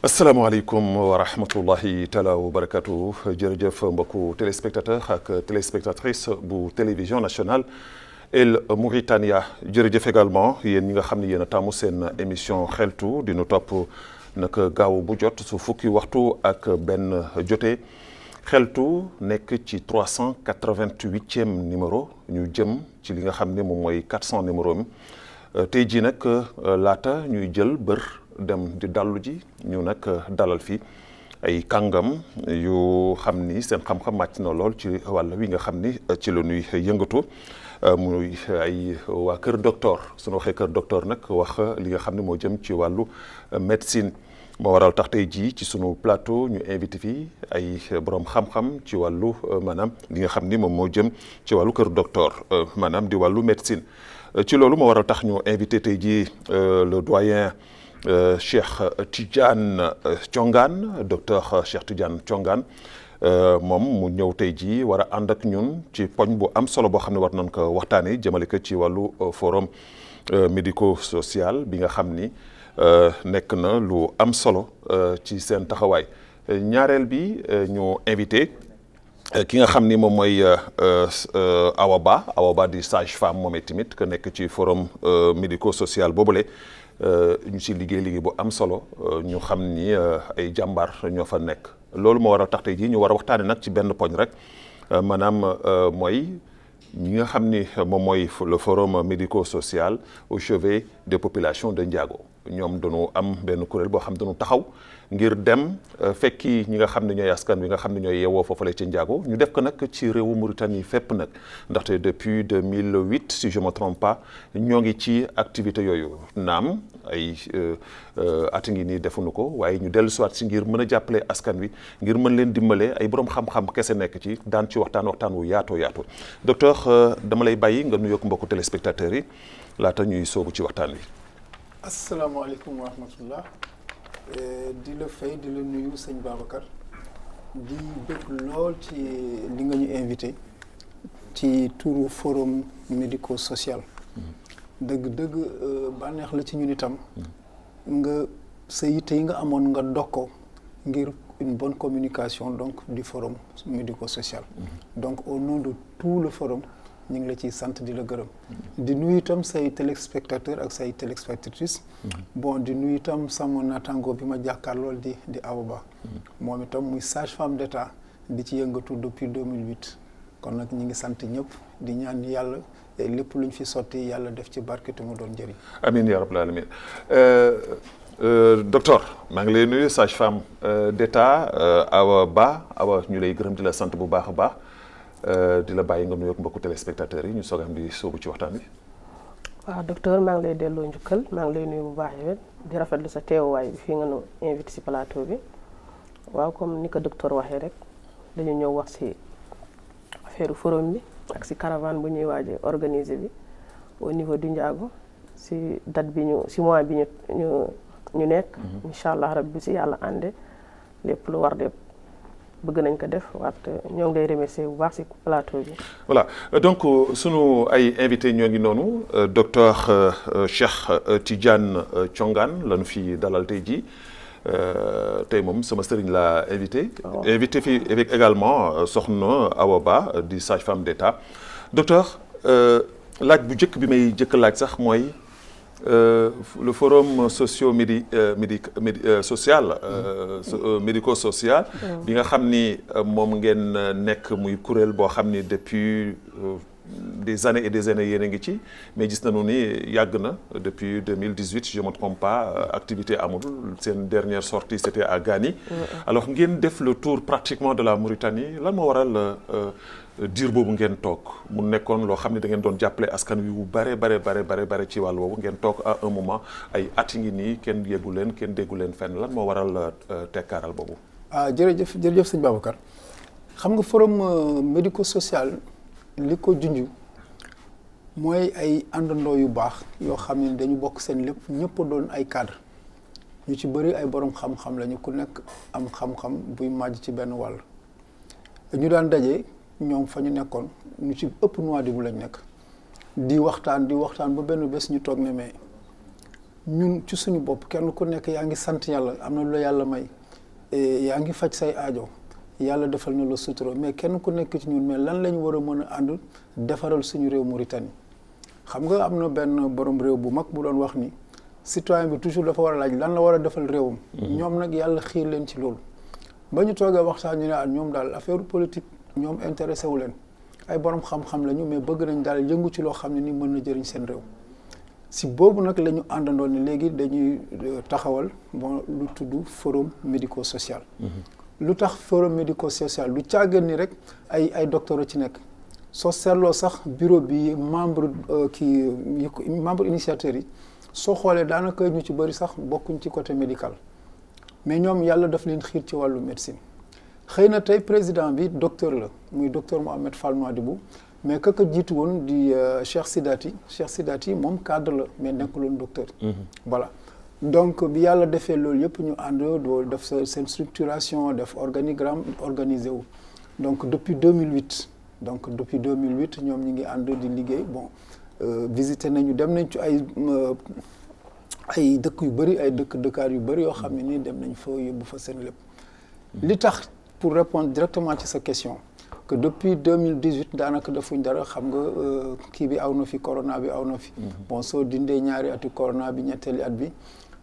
asalaamaaleykum wa rahmatullahi taala wa barakatu jërëjëf mbokku téléspectateur ak téléspectatrice bu télévision nationale El Mauritania jërëjëf également yéen ñi nga xam ne yéen a taamu seen émission xeltu di nu topp naka gaaw bu jot su fukki waxtu ak benn jotee xeltu nekk ci 388e numéro ñu jëm ci li nga xam ne moom mooy 400 numéro mi tey jii nag laata ñuy jël bër dem di dallu ji ñu nag dalal fi ay kàngam yu xam ni seen xam-xam màcc na lool ci wàll wi nga xam ni ci la ñuy yëngatu muy ay waa kër docteur suñu waxee kër docteur nag wax li nga xam ne moo jëm ci wàllu médecine moo waral tax tey jii ci sunu plateau ñu invité fii ay borom xam-xam ci wàllu maanaam li nga xam ni moom moo jëm ci wàllu kër docteur maanaam di wàllu médecine ci loolu moo waral tax ñu invité tey jii le doyen Cheikh Tidiane Thiongane docteur Cheikh Tidiane Thiongane moom mu ñëw tey jii war a ànd ak ñun ci poñ bu am solo boo xam ne war nañ ko waxtaanee jëmale ko ci wàllu forum médico-social bi nga xam ni nekk na lu am solo ci seen taxawaay ñaareel bi ñu invité ki nga xam ni moom mooy Awa Ba di sage-femme moom tamit que nekk ci forum médico-social boobule. ñu ci liggéey bu am solo ñu xam ni ay jàmbaar ñoo fa nekk loolu moo war a tax tey jii ñu war a waxtaane nag ci benn poñ rek maanaam mooy ñi nga xam ni moom mooy le forum médico-social au chevet des populations de Ndiago ñoom dañu am benn kuréel boo xam dañu taxaw ngir dem fekki ñi nga xam ne ñooy askan wi nga xam ne ñooy yeewoo foofale ci Ndiago ñu def ko nag ci réewu Mauritanie fépp nag ndaxte depuis 2008 si je me trompe pas ñoo ngi ci activité yooyu naam ay ati ngi nii defuñu ko waaye ñu dellu siwaat si ngir mën a jàppale askan wi ngir mën leen dimbale ay borom xam-xam kese nekk ci daan ci waxtaan wu yaatoo docteur dama lay bàyyi nga nuyoog mbokku téléspectateurs yi laata ñuy soobu ci waxtaan wi. asalaamaaleykum wa rahmatullah di la fay di la nuyu sëñ Babacar di bëgg lool ci li nga ñu invité ci turu forum médico-social dëgg-dëgg bànneex la ci ñun itam nga sa yitte yi nga amoon nga dog ko ngir une bonne communication donc du forum médico-social donc au nom de tout le forum ñu ngi la ciy sant di la gërëm di nuyu itam say téléspectateurs ak say téléspectatrices bon di nuyu itam sama natango bi ma jàkkaar lool di Awa Ba moom itam muy sage-femme d'État di ci yëngatu depuis 2008 kon nag ñi ngi sant ñëpp di ñaan yàlla lépp luñ fi sotti yàlla def ci barke te mu doon njëriñ amiin yaa rabbal aalamiin docteur maa ngi lay nuyu sage-femme d'État Awa Ba ñu lay gërëm di la sant bu baax a baax di la bàyyi nga nuyoog mbokku téléspectateurs yi ñu soog am di sóobu ci waxtaan bi. waaw docteur maa ngi lay delloo njukkal maa ngi lay nuyu bu baax yow di rafetlu sa teewaay bi fii nga nu invité ci plateau bi waaw comme ni ko docteur waxee rek dañu ñëw wax ci affaire forum bi ak ci caravane bu ñuy waaj a organiser bi au niveau du Ndiago ci date bi ci mois bi ñu nekk. incha allah rabbi ci yàlla ànde lépp lu war de. bëgg nañ ko def waat ñoo ngi lay remercier bu baax ci plateau bi. voilà donc sunu ay invité ñoo ngi noonu docteur Cheikh Tidiane Thiongane lañu fi dalal tey jii tey moom sama sëriñ la invité. invité fi avec également soxna Awa Ba di sage-femme d'État docteur laaj bu njëkk bi may njëkk laaj sax mooy. Le forum médico-social bi nga xam ni moom ngeen nekk muy kuréel boo xam ni depuis des années et des années yéen a ngi ci mais gis nañu ni yàgg na depuis 2018 si je me trompe pas activité amul seen dernière sortie c'était à Gani alors ngeen def le tour pratiquement de la Mauritanie lan moo waral diir boobu ngeen toog mu nekkoon loo xam ne da ngeen doon jàppale askan wi bu bare ci wàll boobu ngeen toog à un moment ay at ngi nii kenn yeggu leen kenn déggu leen fenn lan moo waral tekkaaral boobu. jërëjëf sëñ Babacar xam nga forum médico-social li ko junj mooy ay àndandoo yu baax yoo xam ne dañu bokk seen lépp ñëpp doon ay cadre ñu ci bëri ay borom xam-xam lañu ku nekk am xam-xam buy màjj ci benn wàll ñu daan daje. ñoom fa ñu nekkoon ñu ci ëpp Nouadhibou lañ nekk di waxtaan ba benn bés ñu toog ne mais ñun ci suñu bopp kenn ku nekk yaa ngi sant yàlla am na lu la yàlla may yaa ngi faj say aajo yàlla defal na la sutura mais kenn ku nekk ci ñun mais lan lañ war a mën a ànd defaral suñu réew Mauritanie xam nga am na benn borom réew bu mag bu doon wax ni citoyen bi toujours dafa war a laaj lan la war a defal réewam. ñoom nag yàlla xiir leen ci loolu. ba ñu toogee waxtaan ñu ne ñoom daal affaire politique ñoom intéressé wu leen ay borom xam-xam lañu mais bëgg nañ daal yëngu ci loo xam ne ni mën na jëriñ seen réew. si boobu nag la ñu àndandoon ne léegi dañuy taxawal lu tudd forum médico-social. lu tax forum médico-social lu càggan ni rek ay docteur a ci nekk soo seetloo sax bureau bi membre membre initiateurs yi soo xoolee daanaka ñu ci bëri sax bokkuñ ci côté médical mais ñoom yàlla daf leen xiir ci wàllu médecine xëy na tey président bi docteur la muy docteur Mohamed Fall Nouadhibou mais ka jiitu woon di Cheikh Sidati moom cadre la mais nekkuloon docteur. voilà donc bi yàlla defee loolu yëpp ñu ànd doo def seen structuration def organigramme organisé wu donc depuis 2008 ñoom ñi ngi ànd di liggéey bon visité nañu dem nañ ci ay dëkk yu bëri ay dëkkaar yu bëri yoo xam ne nii dem nañ fa yóbbu fa seen lépp li tax pour répondre directement ci sa question que depuis 2018 daanaka defuñ dara xam nga kii bi aw na fi corona bi aw na fi bon soo dindee ñaari ati corona bi ñetteeli at bi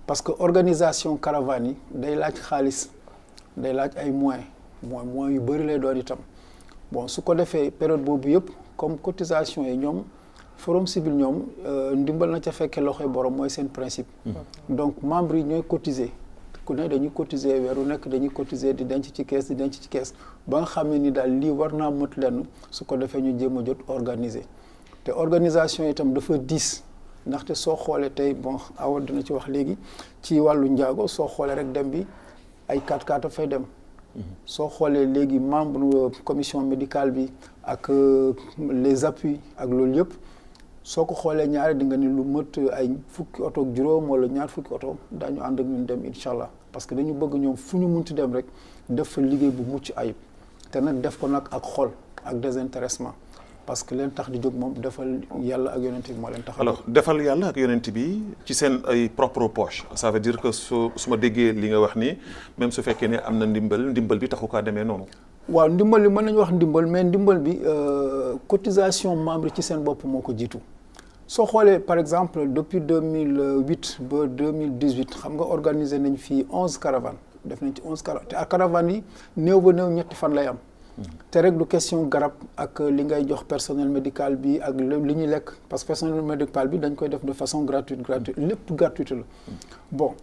parce que organisation caravane yi day laaj xaalis day laaj ay moyens yu bëri lay doon itam bon su ko defee période boobu yëpp comme cotisation yi ñoom forum civil ñoom ndimbal na ca fekkee loxoy borom mooy seen principe donc membres yi ñooy cotiser ku ne dañuy cotiser weeru nekk dañuy cotiser di denc ci kees ba nga xam ne ni daal lii war naa mët lenn su ko defee ñu jéem a jot organiser te organisation itam dafa diis ndaxte soo xoolee tey bon awa dina ci wax léegi ci wàllu njaago soo xoolee rek dem bi ay 4x4 fay dem soo xoolee léegi membre commission médicale bi ak les appuis ak loolu yëpp soo ko xoolee ñaari di nga ni lu mët ay fukki oto ak juróom wala ñaar fukki oto daañu ànd ak ñun dem incha allah parce que dañu bëgg ñoom fu ñu munti dem rek def fa liggéey bu mucc ayib te nag def ko nag ak xol ak désintéressement parce que leen tax di jóg moom defal yàlla ak yonent bi moo leen tax alors defal yàlla ak yonent bi ci seen ay propre poche ça veut dire que su ma déggee li nga wax ni même su fekkee ne am na ndimbal bi taxu kaa demee noonu. waaw ndimbal bi mën nañu wax ndimbal mais ndimbal bi cotisation membre ci seen bopp moo ko jiitu soo xoolee par exemple depuis 2008 ba 2018 xam nga organiser nañ fii 11 caravanes def nañ ci 11 caravanes te ak caravanes yi néew ba néew ñetti fan lay am. te rek du question garab ak li ngay jox personnel médical bi ak li ñuy lekk parce que personnel médical bi dañ koy def de façon gratuite lépp gratuite la bon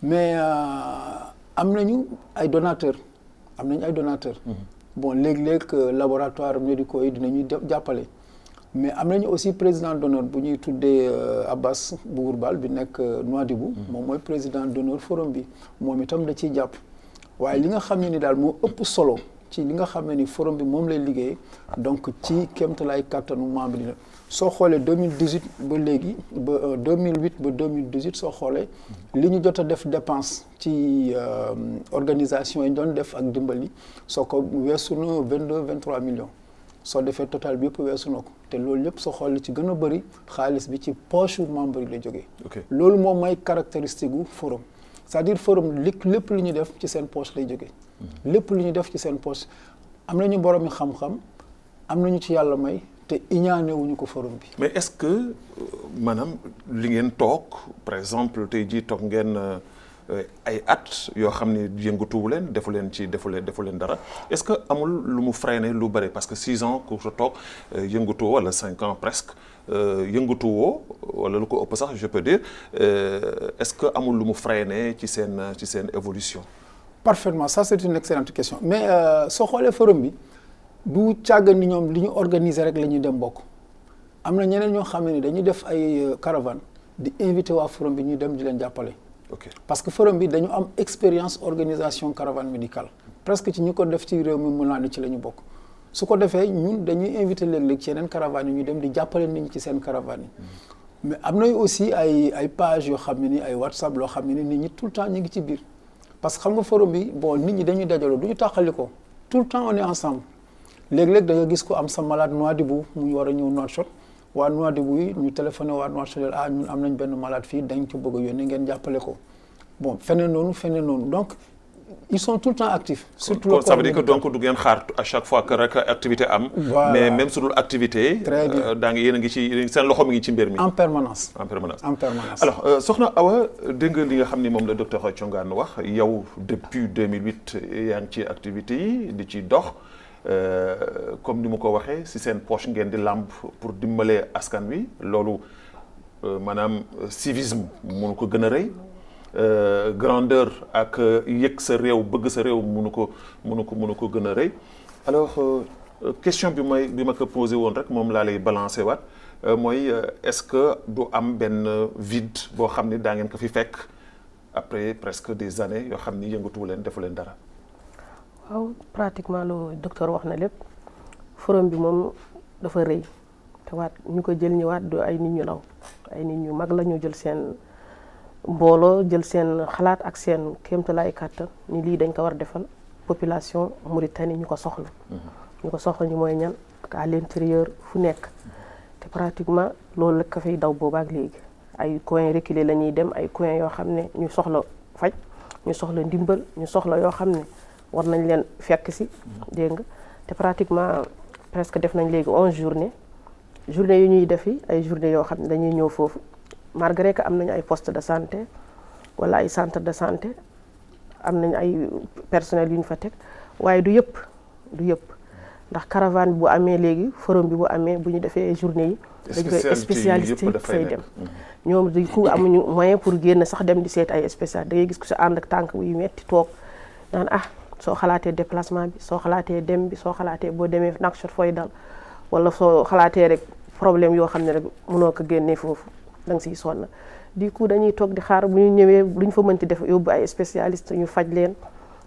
mais am nañu ay donateurs bon léeg-léeg laboratoire médicaux yi dinañuy jàppale mais am nañu aussi président d'honneur bu ñuy tuddee Abbas Bougurbal bi nekk Nouadhibou moom mooy président d'honneur forum bi moom itam da ciy jàpp waaye li nga xam ne ni daal moo ëpp solo ci li nga xam ne ni forum bi moom lay liggéey donc ci kéemtalaay kàttanu membre yi la soo xoolee 2018 ba léegi ba 2008 ba 2018 soo xoolee li ñu jot a def dépense ci organisation yi ñu doon def ak dimbali soo ko weesu na 23 millions soo defee total bi yëpp weesu na ko te loolu yëpp soo xoolee ci gën a bëri xaalis bi ci poche membre yi la jógee. loolu moom mooy caractéristique gu forum c'est-à-dire forum lépp lu ñu def ci seen poche lay jógee. lépp lu ñu def ci seen poche am nañu borom yi xam-xam am nañu ci yàlla may te iñaane wuñu ko forum bi. mais est-ce que maanaam li ngeen toog par exemple tey jii toog ngeen ay at yoo xam ne yëngatuwu leen defu leen dara est-ce que amul lu mu freiné lu bëri parce que 6 ans ku sa toog yëngatuwoo wala 5 ans presque yëngatuwoo wala lu ko ëpp sax je peux dire est-ce que amul lu mu freiné ci seen évolution. Parfaitement, ça c'est une excellente question mais soo xoolee forum bi du càggan ni ñoom li ñu organiser rek la ñuy dem bokk am na ñeneen ñoo xam ne dañuy def ay caravane di invité waa forum bi ñuy dem di leen jàppale. parce que forum bi dañu am expérience organisation caravane médicale presque ci ñi ko def ci réew mi mën naa ni ci la ñu bokk su ko defee ñun dañuy invité léeg-léeg ci yeneen caravane yi ñu dem di jàppale nit ñi ci seen caravane yi mais am na aussi ay page yoo xam ne ni ay WhatsApp loo xam ne ni nit ñi tout le temps ñu ngi ci biir. parce que xam nga forum bi bon nit ñi dañuy dajaloo du ñu tàqali ko tout le temps on est ensemble léeg-léeg da nga gis ko am sa malade Nouadhibou mu war a ñëw Nouakchott waa Nouadhibou yi ñu téléphoné waa Nouakchott ñun am nañ benn malade fii dañ ko bëgg a yónnee ngeen jàppale ko bon feneen noonu donc ils sont tout le temps actifs. surtout ça veut dire que donc du ngeen xaar à chaque fois que rek activité am. Voilà. mais même su dul activité. Très bien. daa ngi yéen a ngi ci seen loxo mi ngi ci mbir mi. en permanence. en permanence. en permanence. alors soxna Awa dégg nga li nga xam ni moom la docteur Thiongane wax yow depuis 2008 yaa ngi ci activité yi di ci dox comme ni mu ko waxee si seen poche ngeen di làmb pour dimbalee askan wi loolu maanaam civisme mënu ko gën a rëy. grandeur ak yëg sa réew bëgg sa réew mënu ko gën a rëy alors question bi ma ko posé woon rek moom laa lay balancer waat mooy est-ce que du am benn vide boo xam ni daa ngeen ko fi fekk après presque des années yoo xam ni yëngatuwu leen defu leen dara. waaw pratiquement lu docteur wax na lépp forum bi moom dafa rëy te waat ñu ko jël ñëwaat du ay nit ñu ndaw ay nit ñu mag la ñu jël seen mbooloo jël seen xalaat ak seen kéemtalaay kàttan ni lii dañ ko war defal population Mauritanie ñu ko soxla. ñu ko soxla ñu mooy ñan ak à l'intérieur fu nekk te pratiquement loolu la ko fay daw boobaak léegi ay coins reculés la ñuy dem ay coins yoo xam ne ñu soxla faj ñu soxla ndimbal ñu soxla yoo xam ne war nañ leen fekk si dégg nga te pratiquement presque def nañ léegi 11 journées yu ñuy def yi ay journées yoo xam ne dañuy ñëw foofu malgré que am nañu ay poste de santé wala ay centre de santé am nañu ay personnel yu ñu fa teg waaye du yëpp ndax caravane bi bu amee léegi forum bi bu amee bu ñu defee journée yi dañ koy spécialiste yi fay dem ñoom di ku amuñu moyen pour génn sax dem di seet ay spécialiste da ngay gis ku si ànd ak tànk yu metti toog naan soo xalaatee déplacement bi soo xalaatee dem bi soo xalaatee boo demee Nouakchott fooy dal wala soo xalaatee rek problème yoo xam ne rek mënoo ko génnee foofu da nga siy sonn du coup dañuy toog di xaar bu ñu ñëwee lu ñu fa mënti def yóbbu ay spécialiste ñu faj leen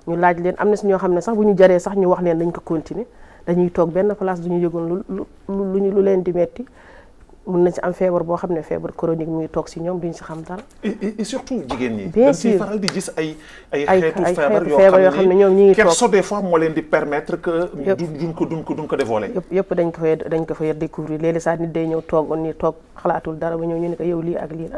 ñu laaj leen am na si ñoo xam ne sax bu ñu jaree sax ñu wax leen dañ ko continuer dañuy toog benn place du ñu yëgoon lu leen di metti mun nañ si am feebar boo xam ne feebar chronique mu ngi toog si ñoom duñ si xam dara. et surtout jigéen ñi. bien sûr dañ siy faral di gis ay xeetu feebar feebar yoo xam ne ñoom ñi ngi toog kerso des fois moo leen di permettre que. duñ ko dévoiler. yëpp dañ ko fa découvrir léeg-léeg sax nit day ñëw toog xalaatul dara ba ñëw ñu ne ko yow lii ak lii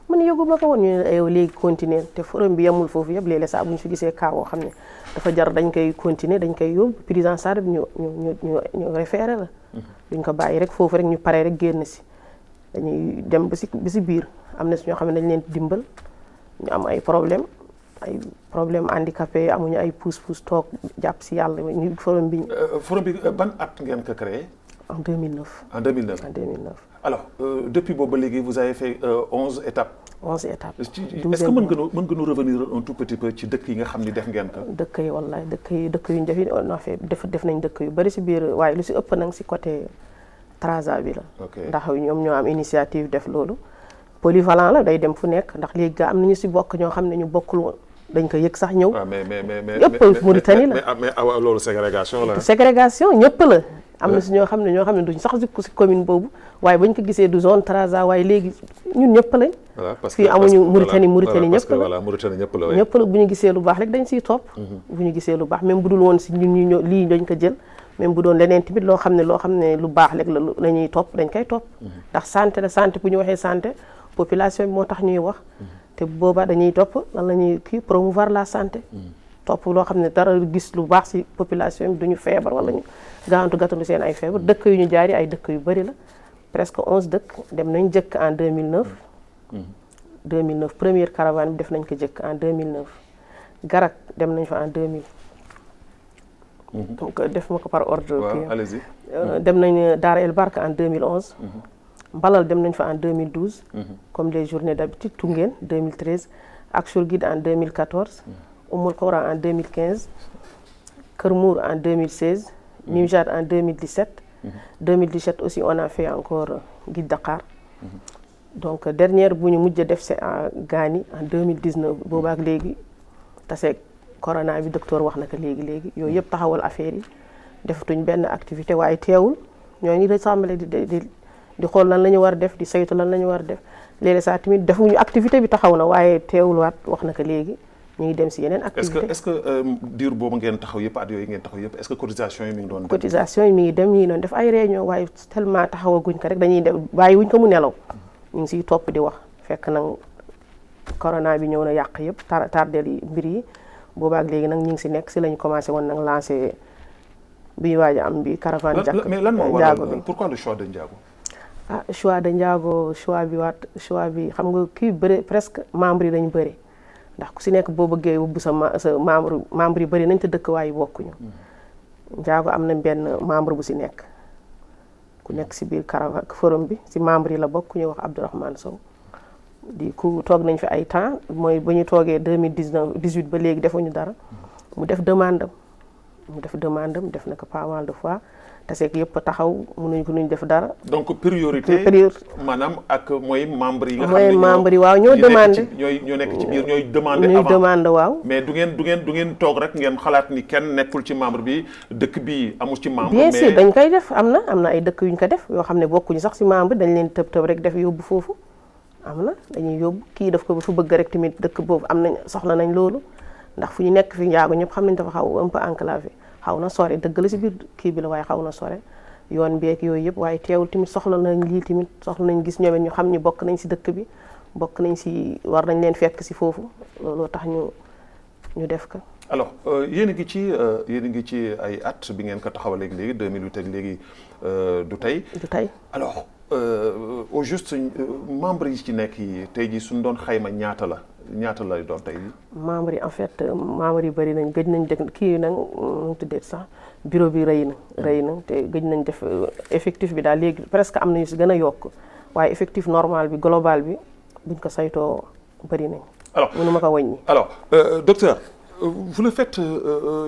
man yëguma ko woon ñu ne yow léegi continuer te forum bi yemul foofu yëpp léeg-léeg sax bu ñu fi gisee cas boo xam ne dafa jar dañ koy continuer dañ koy yóbbu prise en charge bi ñu référé la. duñ ko bàyyi rek foofu rek ñu paree rek génn si dañuy dem ba si biir am na si ñoo xam ne dañ leen dimbal ñu am ay problème handicapé amuñu ay pousse-pousse toog jàpp si yàlla ñu forum bi. forum bi ban at ngeen ko créé. en 2009. en 2009 en 2009. alors depuis boobu ba léegi vous avez fait 11 étapes. 11 étapes. est-ce que mën nga nu revenir un tout petit peu ci dëkk yi nga xam ni def ngeen ko. dëkk yi wallaay dëkk yu ñu def nañ dëkk yu bari si biir waaye lu si ëpp nag si côté Trarza bi la. ndax ñoom ñoo am initiative def loolu. polyvalent la day dem fu nekk ndax léegi gaa am nañu si bokk ñoo xam ne ñu bokkul woon dañ ko yëg sax ñëw. mais yëpp Mauritanie la mais loolu ségrégation la. ségrégation ñëpp la. am na si ñoo xam ne duñ sax si commune boobu waaye bañ ko gisee du zone Trarza waaye léegi ñun ñëpp lañ. parce que amuñu Mauritanie ñëpp la ñëpp la bu ñu gisee lu baax rek dañ siy topp. bu ñu gisee lu baax même bu dul woon si ñun ñu lii dañ ko jël même bu doon leneen tamit loo xam ne lu baax rek la ñuy topp dañ koy topp. ndax santé bu ñu waxee santé population bi moo tax ñuy wax. te boobaa dañuy topp lan la ñuy promouvoir la santé. topp loo xam ne dara gis lu baax si population bi duñu feebar wala ñu gàttandu seen ay feebar dëkk yu ñu jaari ay dëkk yu bari la presque 11 dëkk dem nañ jëkk en 2009 première caravane bi def nañ ko jëkk en 2009 Garak dem nañ fa en 2000 donc def ma ko par ordre allez-y dem nañ Daara El Barka en 2011 Mbalal dem nañ fa en 2012 comme les journées d'habitude Tungeen 2013 ak Chourguide en 2014 Oumoul Khoura en 2015 Kër Mour en 2016 Nimjat en 2017 2017 aussi on a fait encore Guide Dakar donc dernière bu ñu mujj def c'est à Gani en 2019 boobaak léegi tase corona bi docteur wax na ko léegi yooyu yëpp taxawal affaire yi defatuñ benn activité waaye teewul ñoo ngi rassemblé di xool lan la ñu war def di saytu lan la ñu war def léeg-léeg saa tamit defuñu activité bi taxaw na waaye teewul waat wax na ko léegi ñu ngi dem si yeneen activité est-ce que diir boobu ngeen taxaw yëpp at yooyu ngeen taxaw yëpp est-ce que cotisation yi mi ngi doon dem. cotisation yi mi ngi dem ñu ngi doon def ay réunion waaye tellement taxawaguñ ko rek dañuy def bàyyi wuñ ko mu nelaw ñu ngi siy topp di wax fekk nag corona bi ñëw na yàq yëpp tardel yi mbir yi boobaak léegi nag ñu ngi si nekk si lañu commencé woon nag lancé bi ñu waaj a am bi caravane jàkk mais lan moo waral pourquoi le choix de Ndiago. choix de Ndiago choix bi xam nga kii bëri presque membre yi dañu bëri ndax ku si nekk boo bëggee yóbbu sa membre yi bëri nañ te dëkk waaye bokkuñu Ndiago am na benn membre bu si nekk ku nekk si biir caravane forum bi si membre yi la bokk ku ñuy wax Abdourahmane Sow di ku toog nañ fi ay temps mooy ba ñu toogee 2018 ba léegi defuñu dara mu def demande am def na ko pas mal de fois te c'est que yëpp taxaw mënuñ def dara. donc priorité maanaam ak mooy membre yi nga xam ne mooy membre yi waaw ñoo demandé ñoo nekk ci biir ñooy demandé ñuy avant demandé waaw mais du ngeen toog rek ngeen xalaat ni kenn nekkul ci membre bi dëkk bi amul ci membre. bien sûr dañ koy def am na ay dëkk yuñ ko def yoo xam ne bokkuñu sax ci membre dañ leen tëb rek def yóbbu foofu am na dañuy yóbbu kii daf ko fu bëgg rek tamit dëkk boobu am nañ soxla nañ loolu ndax fu ñu nekk fi Ndiago ñëpp xam nañ dafa xaw un peu enclavé xaw na sore dëgg la si biir kii bi la waaye xaw na sore yoon beek yooyu yëpp waaye teewul tamit soxla nañ lii tamit soxla nañ gis ñoom ñu xam ñu bokk nañ si dëkk bi bokk nañ si war nañ leen fekk si foofu looloo tax ñu def ko. alors yéen a ngi ci ay at bi ngeen ko taxawalee léegi 2008 ak léegi du tey. alors au juste membres yi ci nekk yi tey jii suñu doon xayma ñaata lay doon tey jii. membres yi en fait membres yi bëri nañ gëj nañ def kii nag nu mu tuddee sax bureau bi rëy na te gëj nañ def effectif bi daal léegi presque am nañu si gën a yokk waaye effectif normal bi global bi buñ ko saytoo bëri nañ. alors mënu ma ko wàññi. alors docteur vous le faites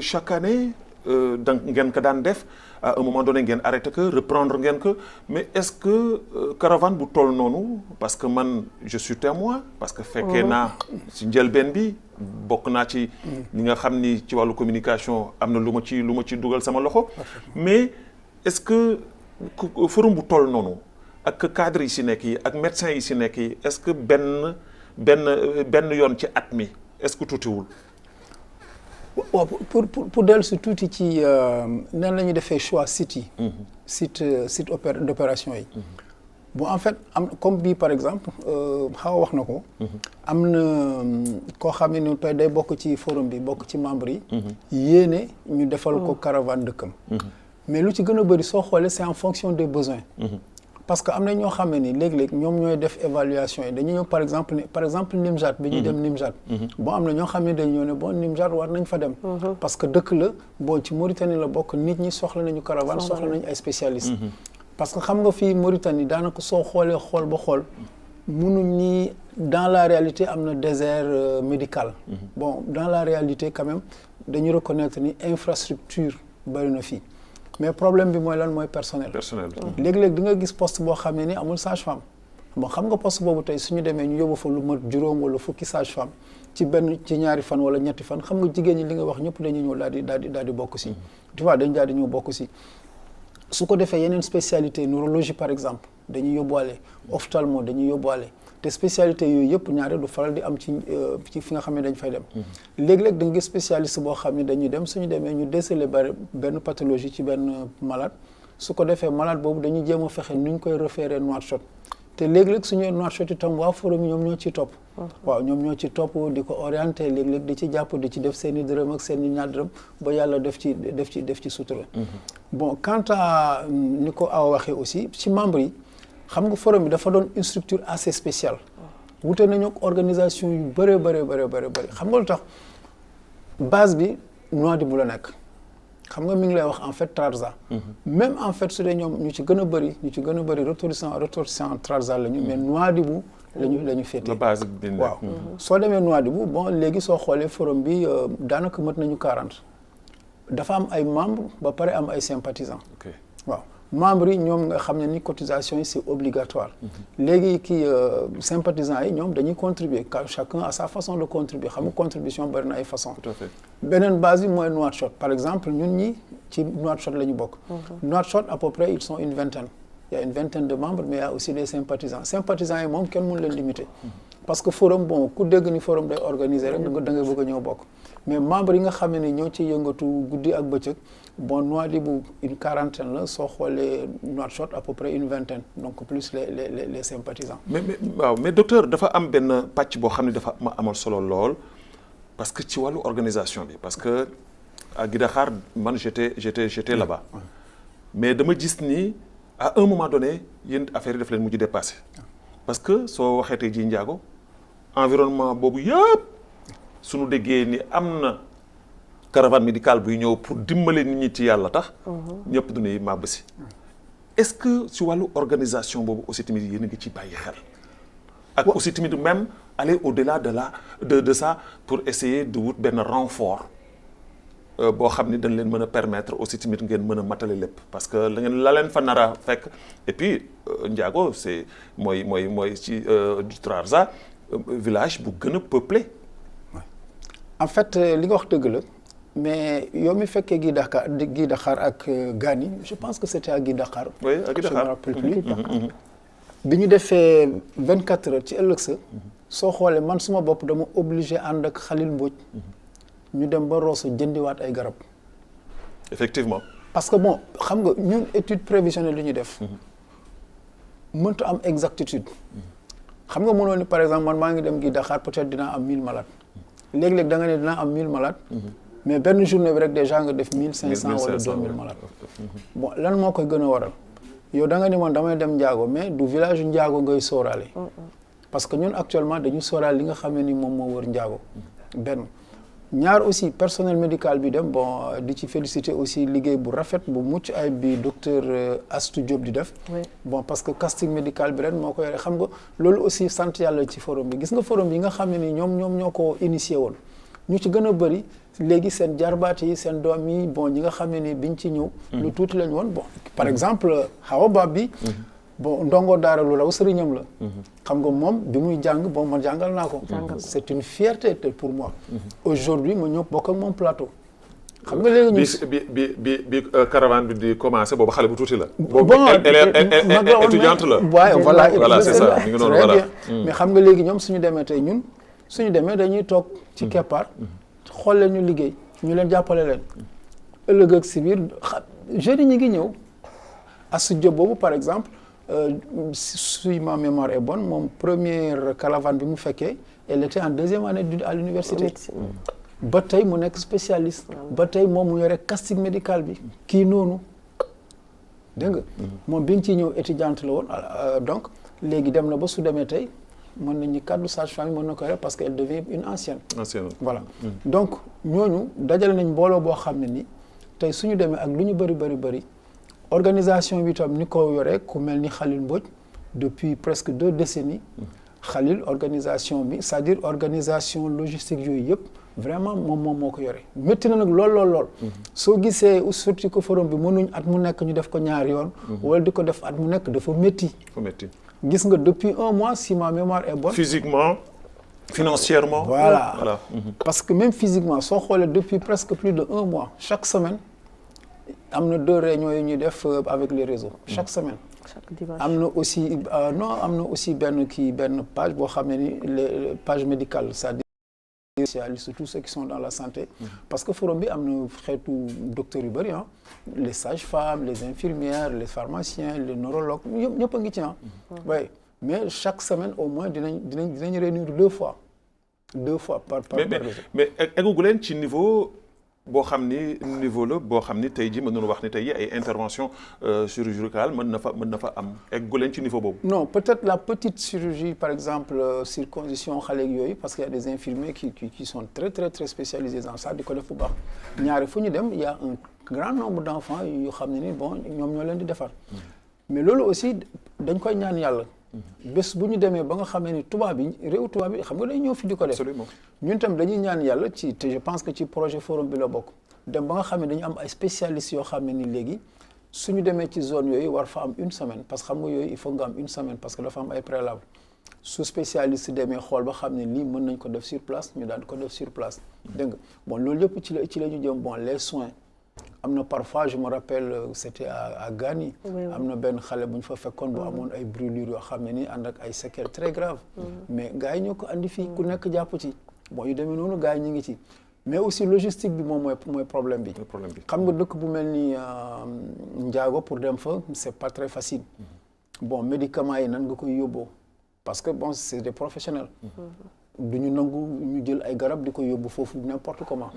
chaque année ngeen ko daan def à un moment donné ngeen arrêté que reprendre ngeen ko mais est-ce que caravane bu toll noonu parce que man je suis témoin parce que fekkee naa ci njëlbeen bi bokk naa ci ñi nga xam ni ci wàllu communication am na lu ma ci dugal sama loxo mais est-ce que forum bu toll noonu ak cadre yi ci nekk yi ak médecins yi ci nekk yi est-ce que benn yoon ci at mi est-ce que tuutiwul. waaw pour dellu si tuuti ci nan la ñuy defee choix site yi. site d'opération yi. bon en fait comme bii par exemple xaw wax na ko. am na koo xam ne ni tey day bokk ci forum bi bokk ci membre yi. yéene ñu defal ko caravane dëkkam. mais lu ci gën a bëri soo xoolee c'est en fonction des besoins. parce que am na ñoo xam ne ni léeg-léeg ñoom ñooy def évaluation yi dañuy ñëw par exemple Nimjat bi ñuy dem Nimjat bon am na ñoo xam ne dañu ñëw ne bon Nimjat war nañ fa dem parce que dëkk la bon ci Mauritanie la bokk nit ñi soxla nañu caravane soxla nañu ay spécialistes parce que xam nga fii Mauritanie daanaka soo xoolee xool ba xool mënuñ ni dans la réalité am na désert médical bon dans la réalité quand même dañu reconnaître ni infrastructure bëri na fii mais problème bi mooy lan mooy personnel. léeg-léeg di nga gis poste boo xam ne ni amul sage-femme bon xam nga poste boobu tey suñu demee ñu yóbbu fa lu mat juróom wala fukki sage-femme ci ñaari fan wala ñetti fan xam nga jigéen ñi li nga wax ñëpp dañuy ñëw daal di bokk si. tu vois dañu daal di ñëw bokk si su ko defee yeneen spécialité neurologie par exemple dañuy yóbbuwaale ophtalmo dañuy yóbbuwaale te spécialité yooyu yëpp ñaare du faral di am ci fi nga xam ne dañ fay dem léeg-léeg da nga gis spécialiste boo xam ne dañuy dem suñu demee ñu déceler benn pathologie ci benn malade su ko defee malade boobu dañuy jéem a fexe nu ñu koy référer Nouakchott te léeg-léeg suñu Nouakchott itam waa forum ñoom ñoo ci topp waaw ñoom ñoo ci topp di ko orienté léeg-léeg di ci jàpp di ci def seen i dërëm ak seen i ñaar dërëm ba yàlla def ci sutura bon quant à ni ko aw waxee aussi ci membre yi xam nga forum bi dafa doon une structure assez spéciale wute nañu ak organisation yu bëri xam nga lu tax base bi Nouadhibou la nekk xam nga mi ngi lay wax en fait Trarza même en fait su dee ñoom ñu ci gën a bëri ressortissant Trarza la ñu mais Nouadhibou la ñu féetee waaw soo demee Nouadhibou bon léegi soo xoolee forum bi daanaka mët nañu 40 dafa am ay membres ba pare am ay sympathisants waaw membres yi ñoom nga xam ne ni cotisation yi c'est obligatoire léegi kii sympathisants yi ñoom dañuy contribuer chacun à sa façon de contribuer xam nga contribution bari na ay façon beneen base bi mooy Nouakchott par exemple ñun ñi ci Nouakchott la ñu bokk Nouakchott à peu près ils sont une vingtaine il y a une vingtaine de membres mais il y a aussi des sympathisants yi moom kenn mënu leen limiter parce que forum bon ku dégg ni forum day organiser rek da ngay bëgg a ñëw bokk mais membre yi nga xam ne ni ñoo ci yëngatu guddi ak bëccëg bon Nouadhibou une quarantaine la soo xoolee Nouakchott à peu près une vingtaine donc plus les sympathisants. mais docteur dafa am benn pàcc boo xam ne dafa ma amal solo lool parce que ci wàllu organisation bi parce que à Guidakhar man j'étais là-bas mais dama gis ni à un moment donné yéen affaire yi daf leen mujj dépassé parce que soo waxee tey jii njaago environnement boobu yëpp suñu déggee ni am na caravane médicale buy ñëw pour dimbale nit ñi ci yàlla tax ñëpp du ne màbb si est-ce que ci wàllu organisation boobu aussi tamit yéen a ngi ci bàyyi xel ak aussi tamit même aller au-delà de ça pour essayer de wut benn renfort boo xam ni dañ leen mën a permettre aussi tamit ngeen mën a matale lépp parce que la leen fa nar a fekk et puis Ndiago c'est mooy ci Trarza village bu gën a peuplé. En fait li nga wax dëgg la mais yow mi fekkee Guidakhar ak Gani je pense que c'était à Guidakhar. oui à Guidakhar je me rappelle plus. bi ñu defee 24 heures ci ëllëg sa. soo xoolee man suma bopp dama obligé ànd ak Khalil Mbodj. ñu dem ba Rosso jëndiwaat ay garab. effectivement. parce que bon xam nga ñun étude prévisionnelle li ñu def. mënta am exactitude. xam nga mënoon ni par exemple man maa ngi dem Guidakhar peut-être dinaa am 1000 malades. léeg-léeg da nga ne dinaa am 1000 malades. mais benn journée bi rek déjà nga def 1500 wala 2000 malades. bon lan moo koy gën a waral. yow da nga ni man damay dem Ndiago mais du village Ndiago ngay sóoraale. parce que ñun actuellement dañu sóoraale li nga xam ne ni moom moo wër Ndiago. benn ñaar aussi personnel médical bi dem bon di ci féliciter aussi liggéey bu rafet bu mucc ay bi docteur Astou Diop di def. bon parce que casting médical bi ren moo ko yore xam nga loolu aussi sant yàlla ci forum bi gis nga forum bi nga xam ne ni ñoom ñoo ko initié woon ñu ci gën a bëri léegi seen jarbaat yi seen doom yi bon ñi nga xam ne ni biñ ci ñëw. lu tuuti lañ woon bon par exemple Hawa Ba bi. bon ndongo daara lu raw sëriñam la. xam nga moom bi muy jàng bon ma jàngal naa ko. c'est une fierté pour moi. aujourd'hui ma ñëw bokk ak moom plateau. xam nga léegi ñu bi caravane bi di commencer boobu xale bu tuuti la. bon étudiante la. waaye voilà c'est ça mi ngi noonu voilà. mais xam nga léegi ñoom suñu demee tey ñun suñu demee dañuy toog ci keppaar xool leen ñu liggéey ñu leen jàppale leen ëllëg ak si biir jeunes yi ñu ngi ñëw Astou Diop boobu par exemple. Si ma mémoire est bonne moom première caravane bi mu fekkee elle était en deuxième année à l'université ba tey mu nekk spécialiste ba tey moom mu yore casting médical bi kii noonu dégg nga moom bi ñu ciy ñëw étudiante la woon donc léegi dem na ba su demee tey mën nañu kaddu sage-femme mën na ko yore parce que elle devient une ancienne voilà donc ñooñu dajale nañ mbooloo boo xam ne ni tey suñu demee ak lu ñu bëri organisation bi tam ni ko yore ku mel ni Khalil Mbodj depuis presque 2 décennies Khalil organisation bi c'est-à-dire organisation logistique yooyu yëpp vraiment moom moo ko yore métti na nag lool soo gisee surtout que forum bi mënuñ at mu nekk ñu def ko ñaari yoon wala di ko def at mu nekk dafa métti gis nga depuis 1 mois si ma mémoire est bonne physiquement financièrement voilà. Parce que même physiquement soo xoolee depuis presque plus de 1 mois chaque semaine am na 2 réunions yu ñuy def avec les réseaux chaque semaine. chaque dimanche am na aussi am na aussi benn page boo xam ne ni les page médicale c'est-à-dire spécialistes tous ceux qui sont dans la santé. parce que forum bi am na xeetu docteurs yu bëri les sages-femmes les infirmières les pharmaciens les neurologues ñëpp a ngi ci oui mais chaque semaine au moins dinañ réunir 2 fois par réseau. mais eggu leen ci niveau. boo xam ni niveau la boo xam ni tey jii mën nañu wax ni tey ay intervention chirurgicale mën na fa am eggu leen ci niveau boobu. non peut-être la petite chirurgie par exemple circoncision xale ak yooyu parce qu'il y a des infirmiers qui sont très très très spécialisés dans ça di ko def bu baax ñaari fu ñu dem il y a un grand nombre d'enfants yoo xam ne ni bon ñoom ñoo leen di defar mais loolu aussi dañ koy ñaan yàlla. bés bu ñu demee ba nga xamee ni réew tubaab bi xam nga day ñëw fi di ko def. absolument ñun tam dañuy ñaan yàlla te je pense que ci projet forum bi la bokk dem ba nga xam ne dañu am ay spécialistes yoo xam ne ni léegi suñu demee ci zone yooyu war fa am 1 semaine parce que xam nga yooyu il faut nga am 1 semaine parce que dafa am ay préalable su spécialiste demee xool ba xam ne lii mën nañ ko def sur place ñu daal di ko def sur place dégg nga bon loolu yëpp ci la ñu jëm bon les soins am na parfois je me rappelle c'était à Gani. am na benn xale bu ñu fa fekkoon bu amoon ay brûlures yoo xam ne nii ànd ak ay séquelles très graves. mais gars yi ñoo ko andi fii ku nekk jàpp ci bon yu demee noonu gars yi ñu ngi ci. mais aussi logistique bi moom mooy problème bi. xam nga dëkk bu mel ni Ndiago pour dem fa c'est pas très facile. bon médicaments yi nan nga koy yóbboo parce que bon c'est des professionnels. du ñu nangu ñu jël ay garab di ko yóbbu foofu n'importe comment.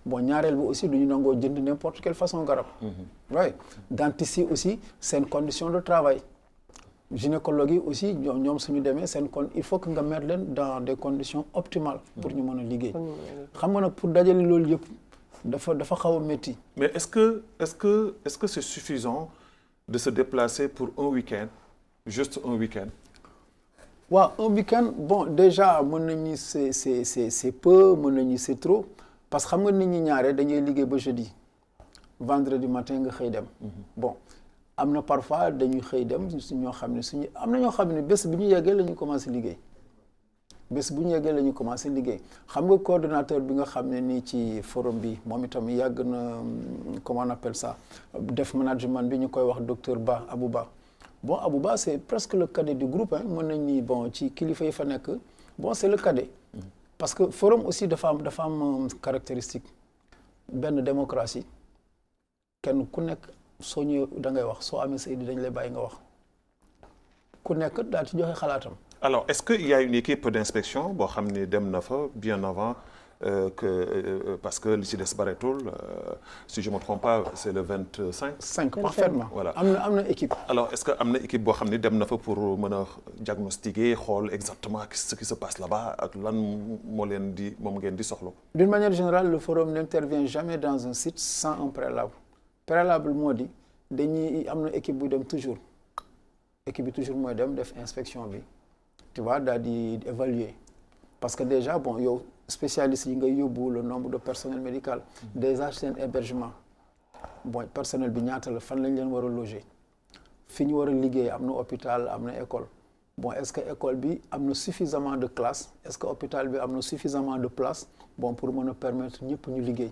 bon ñaareel bi aussi du ñu nangoo jënd n'importe quelle façon garab. oui dentiste yi aussi seen condition de travail. gynécologue yi aussi ñoom suñu demee seen il faut que nga mettre leen dans des conditions optimales pour ñu mën a liggéey. xam nga nag pour dajale loolu yëpp dafa xaw a métti. mais est-ce que c'est suffisant de se déplacer pour un week-end juste un week-end. waaw un week-end bon déjà mën nañu c'est peu mën nañu c'est trop parce que xam nga nit ñi ñaare dañuy liggéey ba jeudi vendredi matin nga xëy dem. bon am na parfois dañuy xëy dem ñoo xam ne am na ñoo xam ne bés bi ñu yeggee la ñu commencé liggéey xam nga coordonnateur bi nga xam ne nii ci forum bi moom itam yàgg na comment on appelle ça def management bi ñu koy wax docteur Abou Ba. bon Abouba c'est presque le cadet du groupe mën nañ ni bon ci kilifa yi fa nekk bon c'est le cadet parce que forum aussi dafa am caractéristique benn démocratie kenn ku nekk soo ñëwee da ngay wax soo amee sa idée dañ lay bàyyi nga wax ku nekk daal ci joxe xalaatam. alors est-ce que il y a une équipe d'inspection boo xam ne dem na fa bien avant parce que li ci des bareetul si je me trompe pas c'est le 25 parfaitement voilà am na équipe. alors est-ce que am na équipe boo xam ne dem na fa pour mën a diagnostiquer xool exactement ce qui se passe là-bas ak lan moom ngeen di soxla. d'une manière générale le forum n'intervient jamais dans un site sans un préalable moo di dañuy am na équipe buy dem toujours équipe bi toujours mooy dem def inspection bi tu vois daal di évaluer parce que déjà bon yow spécialistes yi ngay yóbbu le nombre de personnel médical déjà seen hébergement bon personnel bi ñaata la fan lañ leen war a loger fi ñu war a liggéey am na hôpital am na école bon est-ce que école bi am na suffisamment de classes est-ce que hôpital bi am na suffisamment de places bon pour mën a permettre ñëpp ñu liggéey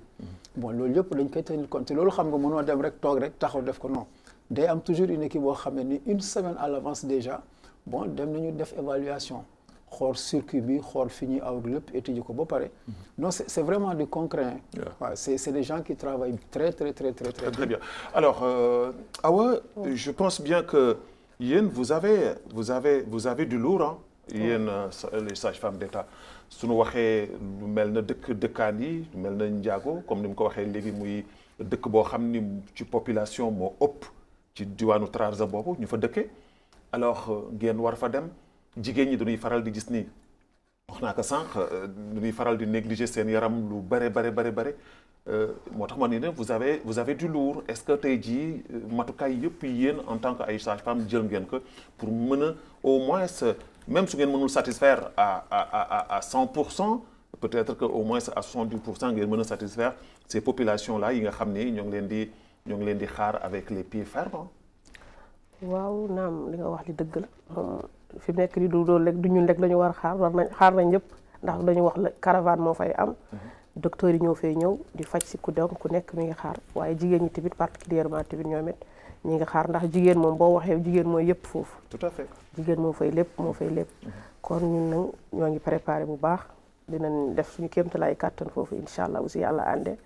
bon loolu yëpp dañ koy tenir compte loolu xam nga mënoo dem rek toog rek taxaw def ko non day am toujours une équipe boo xam ne ni une semaine à l'avance déjà bon dem nañu def évaluation xool circuit bi xool fi ñuy aw lépp étudier ko ba pare non c'est vraiment du concret waaw c'est des gens qui travaillent très bien. alors Awa je pense bien que yéen vous avez du lourd yéen les sages-femmes d'État suñu waxee lu mel na dëkkaan yi lu mel na Ndiago comme ni mu ko waxee léegi muy dëkk boo xam ni ci population moo ëpp ci diwaanu Trarza boobu ñu fa dëkkee alors ngeen war fa dem jigéen ñi dañuy faral di gis ni wax naa ko sànq dañuy faral di négliger seen yaram lu bare moo tax ma ni ne vous avez du lourd est-ce que tey jii matukaay yëpp yéen en tant que ay sage-femme jël ngeen ko pour mën a au moins même su ngeen mënul satisfaire à 100% peut-être que au moins à 70% ngeen mën a satisfaire ces populations là yi nga xam ni ñoo ngi leen di xaar avec les pieds fermes. waaw naam li nga wax li dëgg la fi mu nekk di du loolu rek du ñun rek la ñu war a xaar nañ ñëpp ndax dañu wax la caravane moo fay am. docteur yi ñoo fay ñëw di faj si ku dem ku nekk mi ngi xaar waaye jigéen ñi tamit particulièrement tamit ñoom it ñi ngi xaar ndax jigéen moom boo waxee jigéen mooy yëpp foofu. tout à fait jigéen moo fay lépp kon ñun nag ñoo ngi préparé bu baax dinañ def suñu kéemtalaay kàttan foofu incha allah aussi yàlla ànde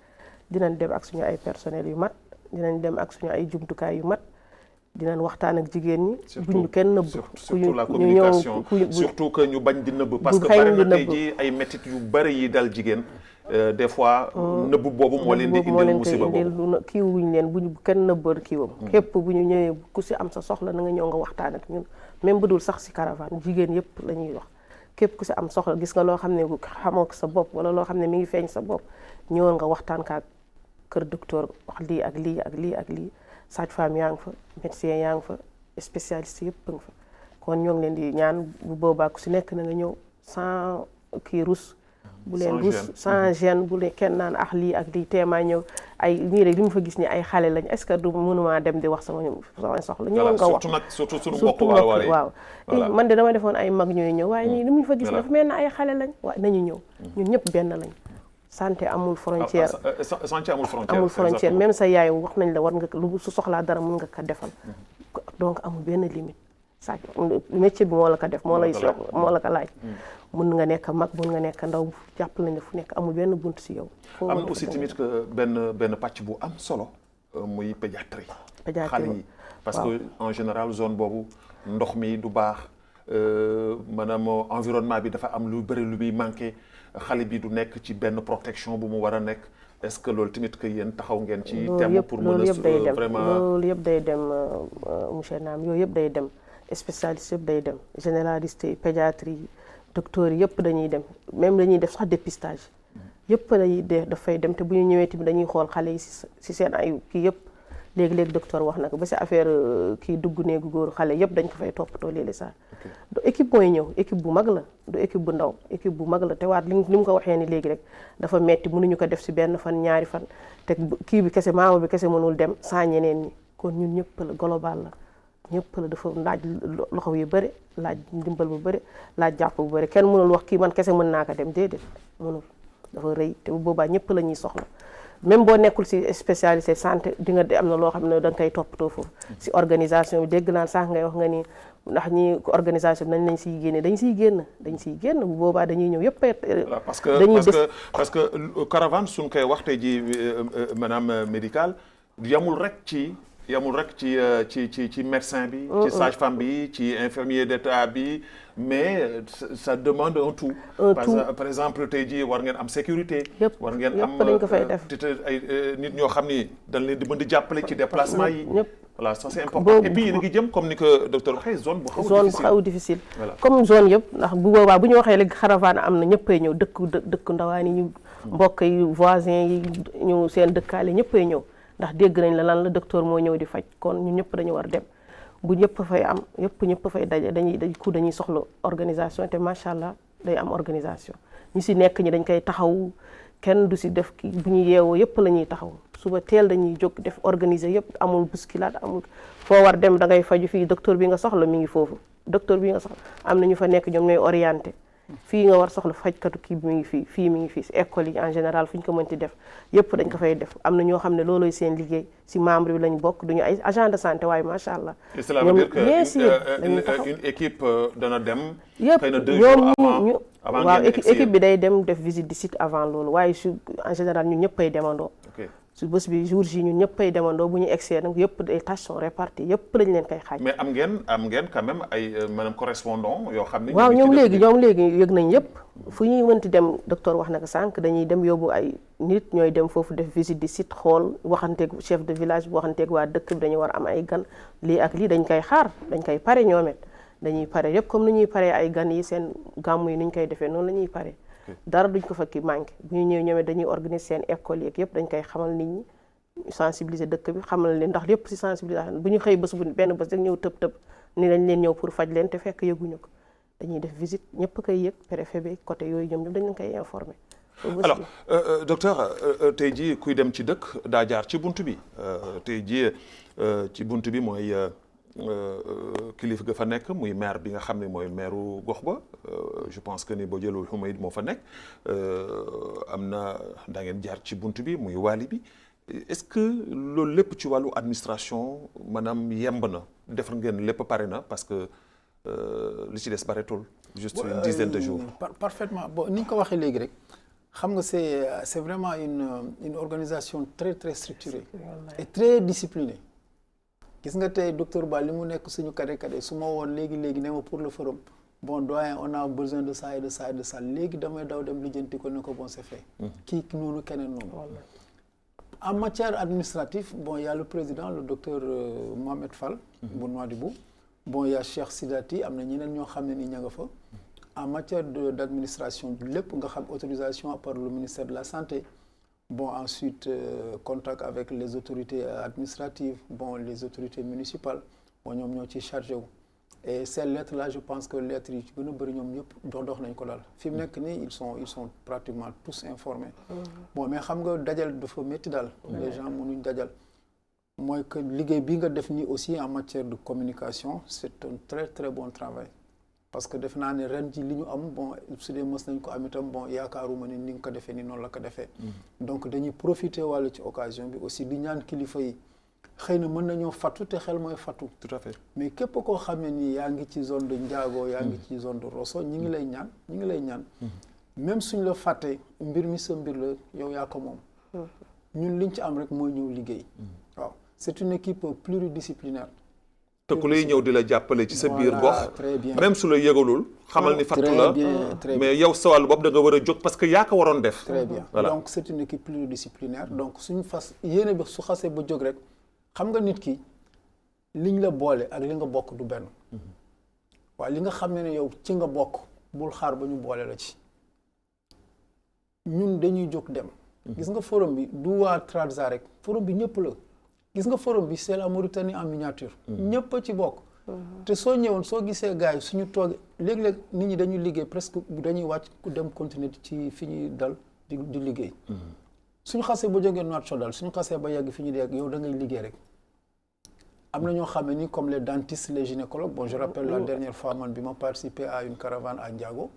dinañ dem ak suñu ay personnel yu mat dinañ dem ak suñu ay jumtukaay yu mat. dinañ waxtaan ak jigéen ñi. bu ñu kenn nëbb. surtout la communication surtout que ñu bañ di nëbb. parce que bari na tey jii ay métit yu bari yi dal jigéen. des fois nëbb boobu moo leen di indil musiba boobu kii wuñ leen bu kenn nëbbal kiiwam. képp bu ñu ñëwee ku si am sa soxla na nga ñëw nga waxtaan ak ñun même bu dul sax si caravane jigéen yëpp la ñuy wax. képp ku si am soxla gis nga loo xam ne xamoo ko sa bopp wala loo xam ne mi ngi feeñ sa bopp ñëwal nga waxtaan kaak kër docteur wax lii ak lii ak lii ak lii. sage-femme yaa ngi fa médecin yaa ngi fa spécialiste yëpp a ngi fa kon ñoo ngi leen di ñaan bu boobaa ku si nekk na nga ñëw sans kii rus bu leen rus sans gêne bu leen kenn naan ax lii ak lii teemaa ñëw ay ñii rek li mu fa gis ni ay xale lañ est-ce que du mënumaa dem di wax sama soxla ñëwal nga wax surtout suñu mbokk waaw man de dama defoon ay mag ñooy ñëw waaye nii li mu fa gis dafa mel na ay xale lañ waaye nañu ñëw ñun ñëpp benn lañ santé amul frontière. santé amul frontière. amul frontière même sa yaay wax nañ la war nga lu su soxlaa dara mën nga ko defal. donc amul benn limite. saa métier bi moo la ko def moo lay soog moo la ko laaj. mën nga nekk mag mën nga nekk ndaw jàpp nañ la fu nekk amul benn bunt si yow. am na aussi tamit que benn pàcc bu am solo muy pédiatrie. xale yi parce que en général zone boobu ndox mi du baax maanaam environnement bi dafa am lu bëri lu muy manqué xale bi du nekk ci benn protection bu mu war a nekk est-ce que loolu tamit que yéen taxaw ngeen ci thème pour mën a vraiment loolu yëpp day dem monsieur Naam yooyu yëpp day dem spécialiste yëpp day dem généraliste yi pédiatrie yi docteurs yi yëpp dañuy dem même dañuy def sax dépistage yëpp dañuy dafay dem te bu ñu ñëwee tamit dañuy xool xale yi si seen ay kii yëpp léegi-léegi docteur wax na ko ba si affaire kii dugg néegu góor xale yëpp dañ ko fay toppatoo léegi sax du équipe mooy ñëw équipe bu mag la du équipe bu ndaw équipe bu mag la te waat li mu ko waxee ni léegi rek dafa metti mënuñu ko def si benn fan ñaari fan te kii bi kese membre bi kese mënul dem sans ñeneen ñi kon ñun ñëpp la global la ñëpp la dafa laaj loxo yu bëri laaj ndimbal bu bëri laaj jàpp bu bëri kenn mënul wax kii man kese mën naa ko dem déedéet mënul dafa rëy te bu boobaa ñëpp la ñuy soxla même boo nekkul si spécialité santé di nga am na loo xam ne da nga koy toppatoo foofu si organisation bi dégg naa sax ngay wax nga ni ndax ñi organisation bi nañ lañ siy génne dañ siy génn bu boobaa dañuy ñëw yëpp parce que caravane suñ koy wax tey ji maanaam médical yamul rek ci ci médecin bi ci sage-femme bi ci infirmier d'état bi mais ça demande un tout par exemple tey jii war ngeen am sécurité war ngeen am dañ ko fay def ay nit ñoo xam ni dañ leen di mën di jàppale ci déplacement yi voilà ça c'est important et puis yéen a ngi jëm comme ni ko docteur waxee zone bu xaw difficile comme zone yëpp ndax bu boobaa bu ñu waxee léegi caravane am na ñëppay ñëw dëkk ndawaan yi ñu mbokk yi voisin yi ñu seen dëkkaale ñëppay ñëw ndax dégg nañ la lan la docteur moo ñëw di faj kon ñun ñëpp dañu war dem bu ñëpp fay am ñëpp fay daje dañuy soxla organisation te macha allah day am organisation ñu si nekk ñi dañ koy taxaw kenn du si def ki bu ñu yeewoo yëpp la ñuy taxaw suba teel dañuy jóg def organiser yëpp amul bousculade amul foo war dem da ngay faju fii docteur bi nga soxla mi ngi foofu docteur bi nga soxla am na ñu fa nekk ñoom ñooy orienté fii nga war soxla fajkatu kii bi mi ngi fii mi ngi fii si école yi en général fu ñu ko mënti def yëpp dañ ko fay def am na ñoo xam ne looloy seen liggéey si membre bi lañ bokk duñu ay agent de santé waaye macha allah. cela veut dire que une équipe dana dem. xëy na 2 jours avant waaw équipe bi day dem def visite du site avant loolu waaye en général ñun ñëppay demandoo. su bés bi jour ji ñun ñëppay demandoo bu ñu egsee nag yëpp des tâches sont réparties yëpp lañ leen koy xaaj. mais am ngeen quand même ay maanaam correspondant yoo xam ne. waaw ñoom léegi yëg nañ yëpp fu ñuy mënti dem docteur wax na ko sànq dañuy dem yóbbu ay nit ñooy dem foofu def visite du site xool waxanteeg chef de village waxanteeg waa dëkk bi dañu war am ay gan lii ak lii dañ koy xaar dañ koy pare ñoom it dañuy pare yëpp comme ni ñuy paree ay gan yi seen gàmmu yi ni ñu koy defee noonu la ñuy pare. dara duñ ko fa ki manqué bu ñu ñëwee ñoom dañuy organiser seen école yeeg yëpp dañ koy xamal nit ñi sensibiliser dëkk bi xamal leen ndax lépp ci sensibilisation bu ñu xëy bés bu benn bés rek ñëw tëb ni dañ leen ñëw pour faj leen te fekk yëguñu ko dañuy def visite ñëpp koy yëg préfet bi côté yooyu ñoom dañ leen koy informer. alors docteur tey jii kuy dem ci dëkk daa jaar ci buntu bi tey jii ci buntu bi mooy kilifa ga fa nekk muy maire bi nga xam ne mooy maireu gox ba je pense que ni boo jëlul Humayd moo fa nekk am na da ngeen jaar ci buntu bi muy waali bi est-ce que loolu lépp ci wàllu administration maanaam yemb na defar ngeen lépp pare na parce que li ci des bareetul juste une dizaine de jours. Parfaitement bon ni ñu ko waxee léegi rek xam nga c'est vraiment une organisation très très structurée et très disciplinée. gis nga tey docteur Ba li mu nekk suñu kade su ma woon léegi ne ma pour le forum bon doyen on a besoin de ça et de ça et de ça léegi damay daw dem lijjanti ko ne ko bon c'est fait. kii noonu keneen noonu. En matière administrative, bon, il y a le président, le docteur Mohamed Fall, Nouadhibou. Bon, il y a Cheikh Sidati, en matière d'administration, autorisation par le ministère de la Santé. Bon, ensuite, contact avec les autorités administratives, bon, les autorités municipales. Bon, nous sommes chargés. Et ces lettres-là, je pense que les lettres, ils sont pratiquement tous informés. Bon, mais les gens mënuñ dajal. Moi, que liggéey bi nga def ni aussi en matière de communication, c'est un très très bon travail. parce que def naa ne ren ji li ñu am bon su dee mës nañ ko am itam bon yaakaaruma ni nga ko defee ni noonu la ko defee donc dañuy profiter wàllu ci occasion bi aussi di ñaan kilifa yi xëy na mën nañoo fattu te xel mooy fattu. tout à fait mais képp koo xam ne nii yaa ngi ci zone de Ndiago yaa ngi ci zone de Rosso ñi ngi lay ñaan même suñ la fàttee mbir mi sa mbir la yow yaa ko moom ñun liñ ci am rek mooy ñëw liggéey waaw c'est une équipe pluridisciplinaire te ku lay ñëw di la jàppale ci sa biir gox très bien même su la yëgalul xamal ni fattu la mais yow sa wàllu bopp da nga war a jóg parce que yaa ko waroon def très bien voilà. Donc c'est une équipe pluridisciplinaire donc suñu fas yéene bi su xasee ba jóg rek xam nga nit ki liñ la boole ak li nga bokk du benn waaye li nga xam ne yow ci nga bokk bul xaar ba ñu boole la ci ñun dañuy jóg dem gis nga forum bi du waa Trarza rek forum bi ñëpp la gis nga forum bi c'est la Mauritanie en miniature ñëpp a ci bokk te soo ñëwoon soo gisee gars yi suñu toogee léeg-léeg nit ñi dañuy liggéey presque dañuy wàcc ku dem continuer ci fi ñuy dal di liggéey suñu xasee ba jógee Nouakchott daal suñu xasee ba yegg fi ñu dee yow da ngay liggéey rek am na ñoo xam ne ni comme les dentistes les gynécologues bon je rappelle la dernière fois man bi ma participé à une caravane à Ndiago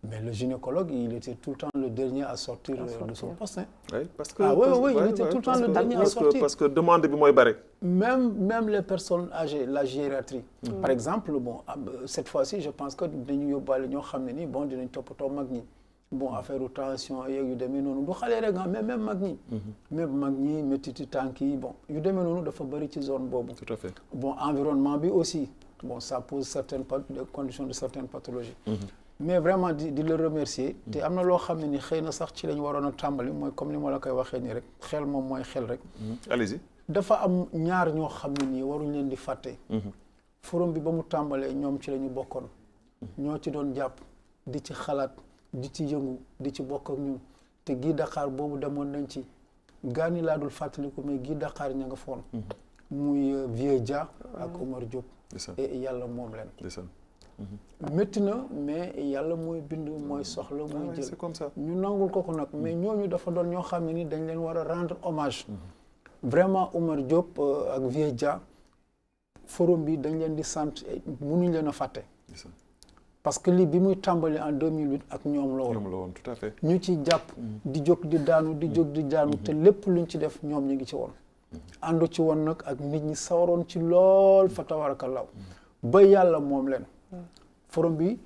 mais le gynécologue il était tout le temps le dernier à sortir de son poste hein. Oui, parce que oui il était tout le temps le dernier à sortir parce que demande bi mooy bare même les personnes âgées la gériatrie par exemple bon cette fois-ci je pense que dañu yóbbaale ñoo xam ne ni bon dinañ toppatoo mag ñi bon affaire tension yeeg yu demee noonu du xale rek mais même mag ñi même mag ñi méttiti tànk yi bon yu demee noonu dafa bëri ci zone boobu tout à fait bon environnement bi aussi bon ça pose certaines conditions de certaines pathologies mais vraiment di le remercier te am na loo xam ne ni xëy na sax ci lañ waroon a tàmbali mooy comme ni ma la koy waxee nii rek xel moom mooy xel rek allez-y dafa am ñaar ñoo xam ne nii waruñ leen di fàtte forum bi ba mu tàmbalee ñoom ci la ñu bokkoon ñoo ci doon jàpp di ci xalaat di ci yëngu di ci bokk ak ñun te Guy Dakar boobu demoon nañ ci gaani laa dul fàttaliku mais Guy Dakar ña nga foon muy Vieux Dia ak Omar Diop et yàlla moom leen métti na mais yàlla mooy bind mooy soxla mooy jël c'est comme ça ñu nangul ko nag mais ñooñu dafa doon ñoo xam ne ni dañ leen war a rendre hommage vraiment Omar Diop ak Vieux Dia forum bi dañ leen di sant mënuñ leen a fàtte parce que lii bi muy tàmbali en 2008 ak ñoom la woon tout à fait ñu ci jàpp di jóg di daanu di jóg di daanu te lépp luñ ci def ñoom ñu ngi ci woon àndu ci woon nag ak nit ñi sawaroon ci lool fa tabarakallah ba yàlla moom leen forum bi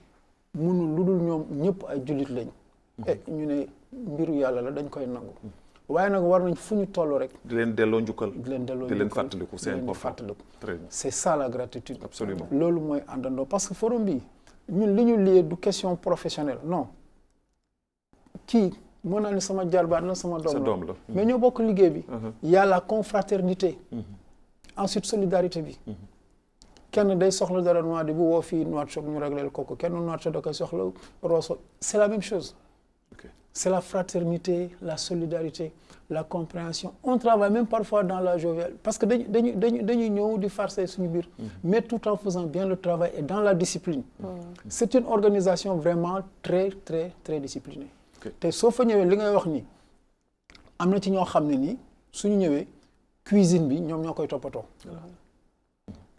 mënul lu dul ñoom ñëpp ay jullit lañ ñu ne mbiru yàlla la dañ koy nangu waaye nag war nañ fu ñu toll rek di leen delloo njukkal di leen delloo di leen fàttaliku c'est important fàttaliku très bien c'est ça la gratitude absolument loolu mooy àndandoo parce que forum bi ñun li ñu lié du question professionnelle non kii mën naa ne sama jarbaat la sama doom la mais ñoo bokk liggéey bi y a la confraternité ensuite solidarité bi kenn day soxla dara Nouadhibou bu woo fii Nouakchott ñu réglé kooku kenn Nouakchott da koy soxla Rosso c'est la même chose c'est la fraternité la solidarité la compréhension on travaille même parfois dans la jovialité parce que dañuy ñëw di farcer suñu biir mais tout en faisant bien le travail et dans la discipline c'est une organisation vraiment très très très disciplinée te soo fa ñëwee li ngay wax nii am na ci ñoo xam ne nii suñu ñëwee cuisine bi ñoom ñoo koy toppatoo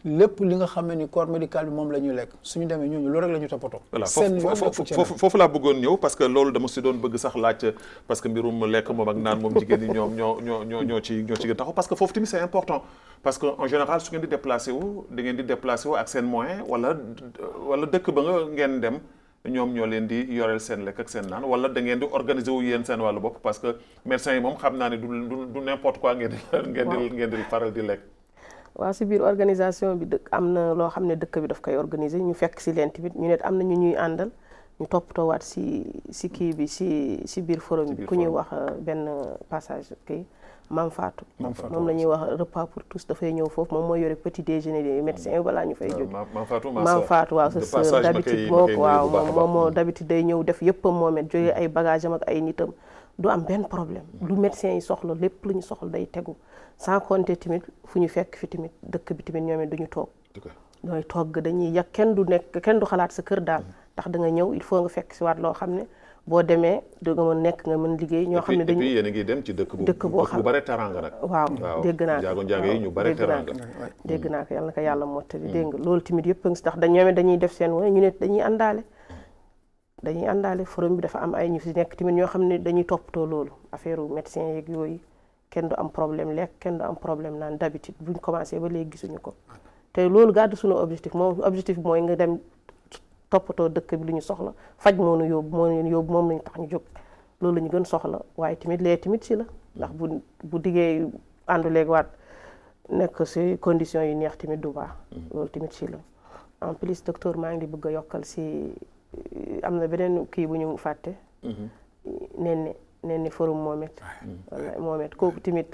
lépp li nga xam ne ni corps médical bi moom la ñuy lekk suñu demee ñooñu loolu rek la ñu toppatoo. voilà foofu laa bëggoon ñëw parce que loolu dama si doon bëgg sax laaj parce que mbirum lekk moom ak naan moom jigéen ñi ñoom ñoo ci gën taxaw parce que foofu tamit c'est important parce que en général su ngeen di déplacé wu da ngeen di déplacé wu ak seen moyen wala dëkk ba nga ngeen dem ñoom ñoo leen di yoreel seen lekk ak seen naan wala da ngeen di organiser wu yéen seen wàllu bopp parce que médecins yi moom xam naa ne du n'importe quoi ngeen di faral di lekk. waaw si biir organisation bi dëkk am na loo xam ne dëkk bi daf koy organiser ñu fekk si leen tamit ñu ne am na ñu ñuy àndal ñu toppatoowaat si kii bi si biir forum bi ku ñuy wax benn passage kii Mam Fatou moom la ñuy wax repas pour tous dafay ñëw foofu moom mooy yore petit déjeuner des médecins yi balaa ñu fay jóge Mam Fatou waaw sa sœur d'habitude moom moo d'habitude day ñëw def yëppam moomet jógee ay bagage am ak ay nitam du am benn problème lu médecins yi soxla lépp lu ñu soxla day tegu sans compter tamit fu ñu fekk fi tamit dëkk bi tamit ñoom it duñu toog ñooy togg dañuy yàq kenn du xalaat sa kër daal ndax da nga ñëw il faut nga fekk si waat loo xam ne boo demee da nga mën nekk nga mën liggéey ñoo xam ne dañu et puis yéen a ngi dem ci dëkk boo xam bu bare teranga nag waaw dégg naa njaago njaago yi ñu bare teranga dégg naa ko yàlla na ko yàlla mottali dégg nga loolu tamit yëpp a ngi si tax ñoom dañuy def seen woy ñu ne dañuy àndaale forum bi dafa am ay ñu fi nekk tamit ñoo xam ne dañuy toppatoo loolu affaire médecin yeeg yooyu kenn du am problème lekk kenn du am problème naan d'habitude buñ commencé ba léegi gisuñu ko te loolu gàddu suñu objectif moom objectif bi mooy nga dem toppatoo dëkk bi lu ñu soxla faj moo ñu yóbbu moom lañu tax ñu jóg loolu la ñu gën soxla waaye tamit lee tamit si la ndax bu diggee àndu léegi waat nekk si conditions yu neex tamit du baax loolu tamit si la en plus docteur maa ngi di bëgg a yokkal si am na beneen kii bu ñu fàtte nen ni forum moom it kooku tamit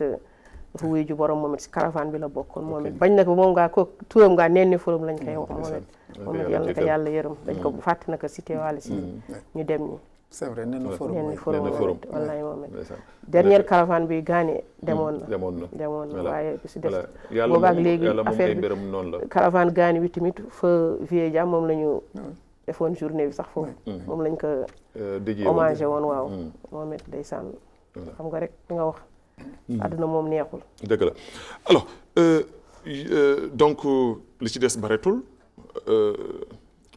dafa wuyu ju borom moom it si caravane bi la bokkoon moom it bañ na ko moom ngaa kooku turam ngaa nen ni forum lañ koy wax moom it yàlla na ko yàlla yërëm dañ ko fàtte na ko si teewaale si ñu dem ñi c'est vrai nen ni forum wallaay moom it dernière caravane bi gaani demoon na waaye bi si des boobaak léegi affaire bi caravane gaani bi tamit fa vie jam moom la ñu defoon journée bi sax foofu moom lañ ko hommagé woon waaw moom it day sànn xam nga rek li nga wax àdduna moom neexul dëgg la alors donc li ci des bareetul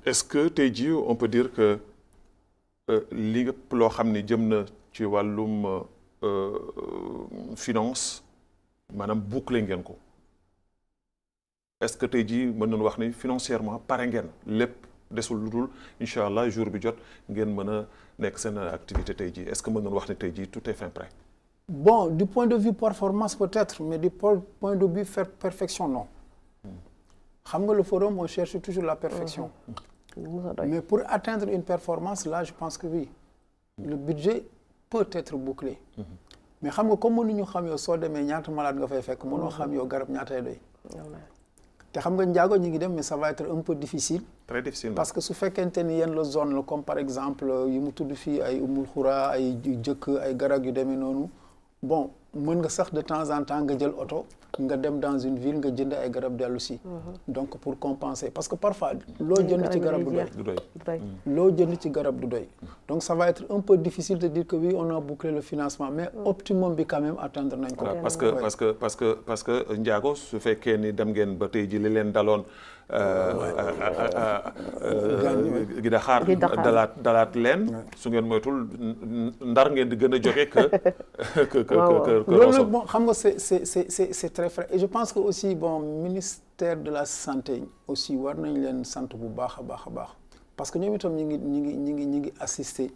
est-ce que tey jii on peut dire que li nga loo xam ni jëm na ci wàllum finance maanaam boucler ngeen ko est-ce que tey jii mën nañu wax ni financièrement pare ngeen lépp desul lu dul incha allah jour bi jot ngeen mën a nekk seen activité tey jii est-ce que mën nañu wax ni tey jii tout est fin prêt. Bon, du point de vue performance peut-être, mais du point de vue perfection, non. Xam nga le forum, on cherche toujours la perfection. Mais pour atteindre une performance, là, je pense que oui. Le budget peut être bouclé. Mais xam nga comme mënuñu xam yow soo demee ñaata malade nga fay fekk mënoo xam yow garab ñaatay doy. te xam nga njaago ñi ngi dem mais ça va être un peu difficile. Très difficile. Parce que su fekkente ni yenn la zone la comme par exemple yi mu tudd fii ay umul xura ay jëkk ay garab yu demee noonu. Bon mën nga sax de temps en temps nga jël oto nga dem dans une ville nga jënd ay garab dellu si donc pour compenser parce que parfois loo jënd ci garab du doy loo jënd ci garab du doy donc ça va être un peu difficile de dire que oui on a bouclé le financement mais optimum bi quand même atteindre nañ ko parce que njaago su fekkee ni dem ngeen ba tey ji li leen daloon gi da xaar dalaat leen su ngeen moytul ndar ngeen di gën a jóge que loolu bon xam nga c'est très frais et je pense que aussi bon ministère de la santé aussi war nañ leen sant bu baax a baax parce que ñoom itam ñi ngi assister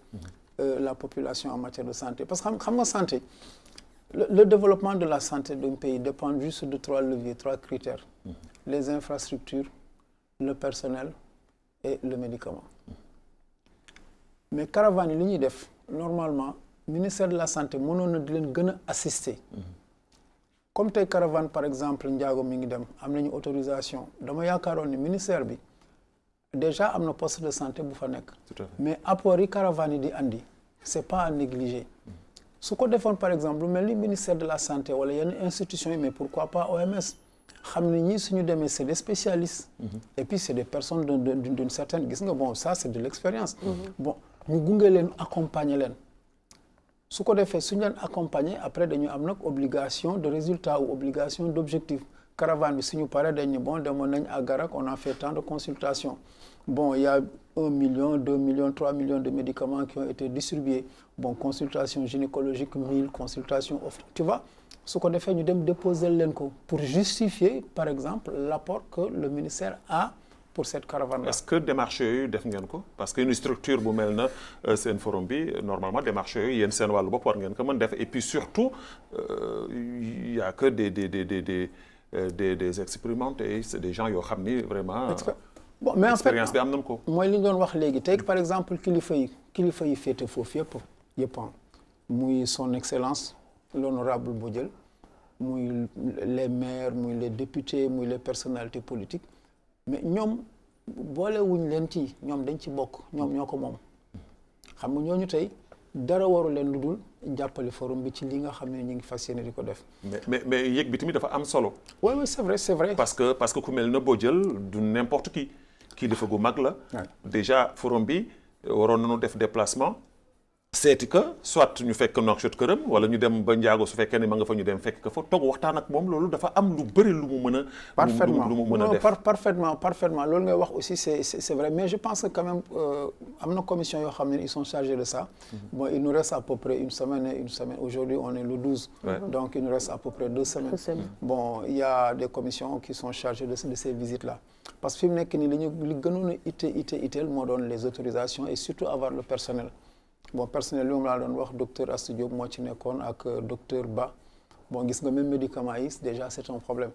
la population en matière de santé parce que xam nga santé le développement de la santé d'un pays dépend juste de 3 leviers 3 critères les infrastructures le personnel et le médicament mais caravane yi li ñuy def normalement ministère de la santé mënoon na di leen gën a assister comme tey caravane par exemple njaago mi ngi dem am nañu autorisation dama yaakaaroon ni ministère bi déjà am na poste de santé bu fa nekk mais apport yi caravane yi di andi c'est pas à négliger su ko defoon par exemple lu mel ni ministère de la santé wala yenn institutions yi mais pourquoi pas OMS xam ne ñii suñu demee c'est des spécialistes et puis c'est des personnes d'une certaine gis nga bon ça c'est de l'expérience bon ñu gunge leen accompagner leen su ko defee suñu leen accompagner après dañu am nag obligation de résultat ou obligation d'objectif caravane bi suñu paree dañu bon demoon nañ à Garak on a fait tant de consultations bon il y a 1 million 2 millions 3 millions de médicaments qui ont été distribués bon consultation gynécologique 1000 consultations tu vois su ko defee ñu dem déposer leen ko pour justifier par exemple l'apport que le ministère a pour cette caravane là. Est-ce que démarche yooyu def ngeen ko parce que une structure bu mel na seen forum bi normalement démarche yooyu yéen seen wàllu bopp war ngeen ko mën def et puis surtout il y a que des expérimentés c'est des gens yoo xam ni vraiment. Bon mais en fait expérience bi am nañ ko. mooy li ñu doon wax léegi tey par exemple kilifa yi féete foofu yëpp muy son excellence l'honorable Bodiel muy les maires muy les députés muy les personnalités politiques mais ñoom boolewuñ leen ci ñoom dañ ci bokk ñoom ñoo ko moom xam nga ñooñu tey dara waru leen lu dul jàppale forum bi ci li nga xam ne ñu ngi fas yéene di ko def. mais yëg bi tamit dafa am solo. oui c'est vrai. parce que ku mel na Bodiel du n'importe qui kilifa gu mag la. déjà forum bi waroon nañu def déplacement seeti ka soit ñu fekk Nouakchott këram wala ñu dem ba Ndiago su fekkee ne ma nga fa ñu dem fekk ka fa toog waxtaan ak moom loolu dafa am lu bëri lu mu mën a. parfaitement lu mu mën a def parfaitement loolu ngay wax aussi c'est vrai mais je pense que quand même am na commission yoo xam ne ils sont chargés de ça. Bon il nous reste à peu près une semaine aujourd'hui on est le 12. Donc il nous reste à peu près 2 semaines. Bon il y a des commissions qui sont chargées de ces visites là parce que fi mu nekk nii li gënoon a itteel moo doon les autorisations et surtout avoir le personnel. Bon personnel bi moom laa doon wax docteur Astou Diop moo ci nekkoon ak docteur Ba bon gis nga même médicaments yi déjà c'est un problème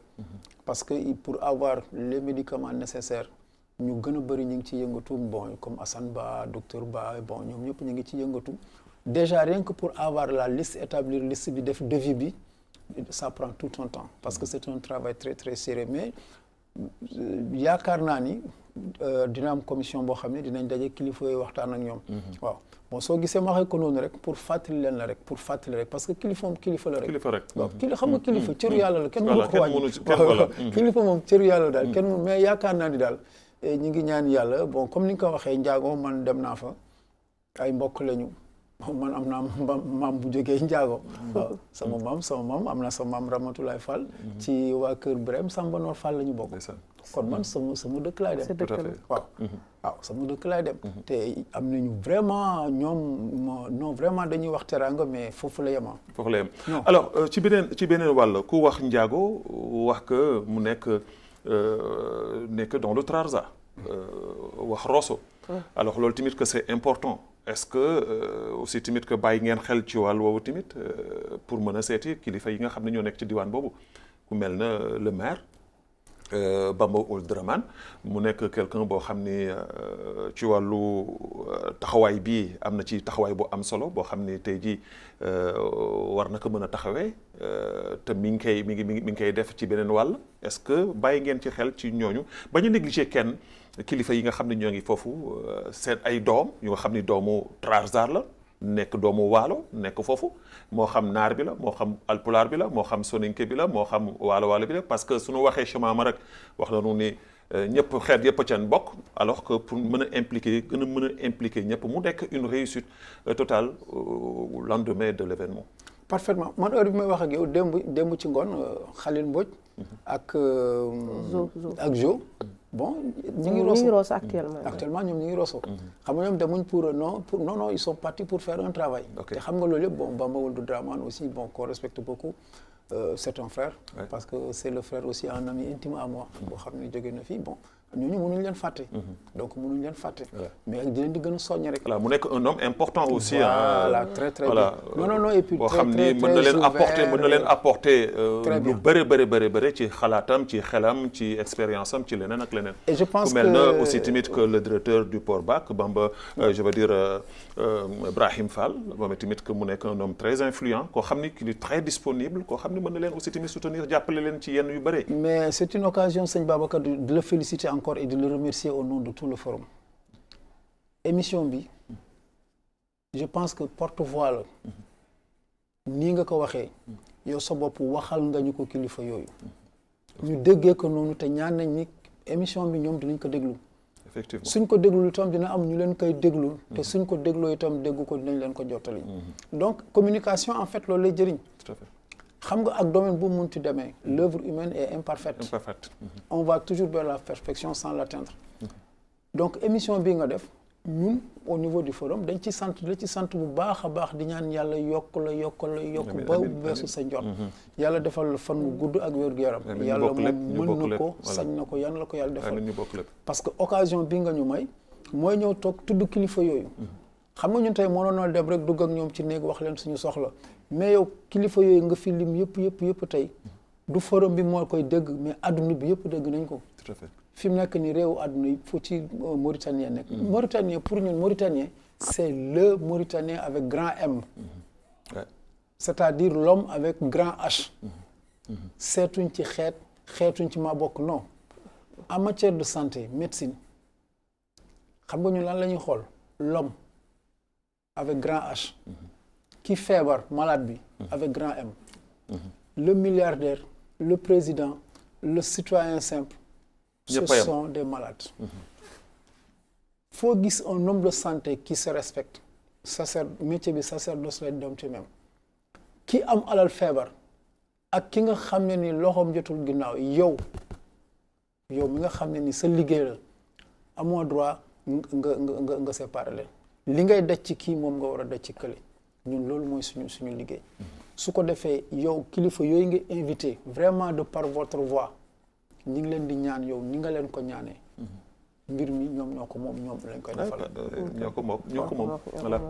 parce que pour avoir les médicaments nécessaires ñu gën a bëri ñu ngi ci yëngatu bon comme Assane Ba docteur Ba bon ñoom ñëpp ñu ngi ci yëngatu déjà rien que pour avoir la liste établir liste bi def devis bi ça prend tout un temps parce que c'est un travail très très sérieux mais yaakaar naa ni dina am commission boo xam ne dinañ daje kilifa yooyu waxtaan ak ñoom waaw bon soo gisee ma waxee ko noonu rek pour fàttali leen la rek parce que kilifa moom kilifa la rek waaw xam nga kilifa cëru yàlla la kenn mënu ko wàññi kilifa moom cëru yàlla daal kenn mënu mais yaakaar naa ni daal ñi ngi ñaan yàlla bon comme ni nga ko waxee Ndiago man dem naa fa ay mbokk lañu man am naa maam bu jógee Ndiago waaw sama maam am na sama maam Ramatoulaye Fall ci waa kër Birame Samba Noor Fall la ñu bokk kon man sama dëkk laay dem waaw sama dëkk laay dem te am nañu vraiment ñoom non vraiment dañuy wax teraanga mais foofu la yema alors ci beneen wàll ku wax Ndiago wax que mu nekk dans le Trarza wax Rosso alors loolu tamit que c'est important est-ce que aussi tamit que bàyyi ngeen xel ci wàll woowu tamit pour mën a seeti kilifa yi nga xam ne ñoo nekk ci diwaan boobu ku mel na le maire Bamba Ould Dramane mu nekk quelqu'un boo xam ni ci wàllu taxawaay bii am na ci taxawaay bu am solo boo xam ni tey jii war na ko mën a taxawee te mi ngi koy def ci beneen wàll est-ce que bàyyi ngeen ci xel ci ñooñu ba ñu négliger kenn kilifa yi nga xam ne ñoo ngi foofu seen ay doom yu nga xam ni doomu Trarza la nekk doomu Waalo nekk foofu moo xam naar bi la moo xam alpulaar bi la moo xam soninke bi la moo xam waalo bi la parce que suñu waxee chemin ma rek wax nañu ni ñëpp xeet yëpp a can bokk alors que pour mën a impliquer ñëpp mu nekk une réussite totale au lendemain de l'événement. Parfaitement man heure bi may wax ak yow démb ci ngoon Khalil Mbodj ak Jo bon ñu ngi Rosso actuellement ñoom ñu ngi Rosso xam nga ñoom demuñ pour non ils sont partis pour faire un travail te xam nga loolu yëpp bon Bamba Ould Dramane aussi bon qu'on respecte beaucoup c'est un frère parce que c'est le frère aussi un ami intime à moi boo xam ne jóge na fii bon ñooñu mënuñ leen fàtte donc mënuñ leen fàtte mais di leen di gën a soññ rek voilà mu nekk un homme important aussi voilà très bien non et puis boo xam ni mën na leen apporter lu bëri ci xalaatam ci xelam ci expérience am ci leneen ak leneen et je pense que mel na aussi tamit que le directeur du port Bac Bamba je veux dire Brahim Fall moom tamit que mu nekk un homme très influent koo xam ni qui est très disponible koo xam ni mën na leen aussi tamit soutenir jàppale leen ci yenn yu bëri mais c'est une occasion sëñ Babacar de le féliciter encore et de le remercier au nom de tout le forum émission bi je pense que porte-voix la nii nga ko waxee yow sa bopp waxal nga ñu ko kilifa yooyu ñu déggee ko noonu te ñaan nañ ni émission bi ñoom dinañ ko déglu effectivement suñ ko déglu itam dina am ñu leen koy déglu te suñ ko dégloo itam déggu ko dinañ leen ko jottali donc communication en fait loolu lay jëriñ tout à fait xam nga ak domaine bu munti demee l'œuvre humaine est imparfaite on va toujours vers la perfection sans l'atteindre donc émission bi nga def ñun au niveau du forum dañ ci sant bu baax a baax di ñaan yàlla yokk ba weesu sa njort yàlla defal la fan wu gudd ak wér-gu-yaram yàlla moom mën na ko sañ na ko yan la ko yàlla defal parce que occasion bi nga ñu may mooy ñëw toog tudd kilifa yooyu xam nga ñun tey mënoon dem rek dugg ak ñoom ci néeg wax leen suñu soxla mais yow kilifa yooyu nga fi lim yëpp tey du forum bi moo koy dégg mais adduna bi yëpp dégg nañ ko tout à fait fi mu nekk ni réewu àdduna yi fu ci Mauritanien nekk Mauritanien pour ñun Mauritanien c'est le Mauritanien avec grand M c'est-à-dire l'homme avec grand H seetuñ ci xeetuñ ci maa bokk non en matière de santé médecine xam nga ñun lan la ñuy xool l'homme avec grand H ki feebar malade bi avec grand M le milliardaire le président le citoyen simple ce sont des malades foo gis un homme de santé qui se respecte métier bi sacerdoce lay doom ci même ki am alal feebar ak ki nga xam ne ni loxoom jotul ginnaaw yow mi nga xam ne ni sa liggéey la amoo droit nga séparer leen li ngay daj ci kii moom nga war a daj ci kële ñun loolu mooy suñu liggéey su ko defee yow kilifa yooyu nga invité vraiment de par votre voix ñi ngi leen di ñaan yow ni nga leen ko ñaanee mbir mi ñoom ñoo ko moom ñoom lañ koy defal ñoo ko moom voilà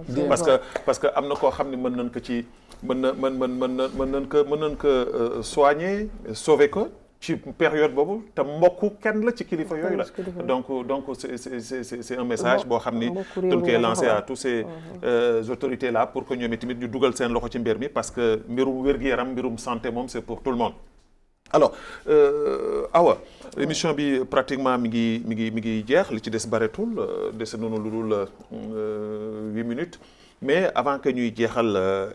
parce que am na koo xam ne mën nañ ko ci mën nañ ko soigner sauver ko ci période boobu te mbokku kenn la ci kilifa yooyu la donc c'est un message boo xam ni dañ koy lancer à tous ces autorités là pour que ñoom tamit ñu dugal seen loxo ci mbir mi parce que mbirum wér-gu-yaram mbirum santé moom c'est pour tout le monde. Alors Awa émission bi pratiquement mi ngi jeex li ci des bareetul dese noonu lu dul 8 minutes mais avant que ñuy jeexal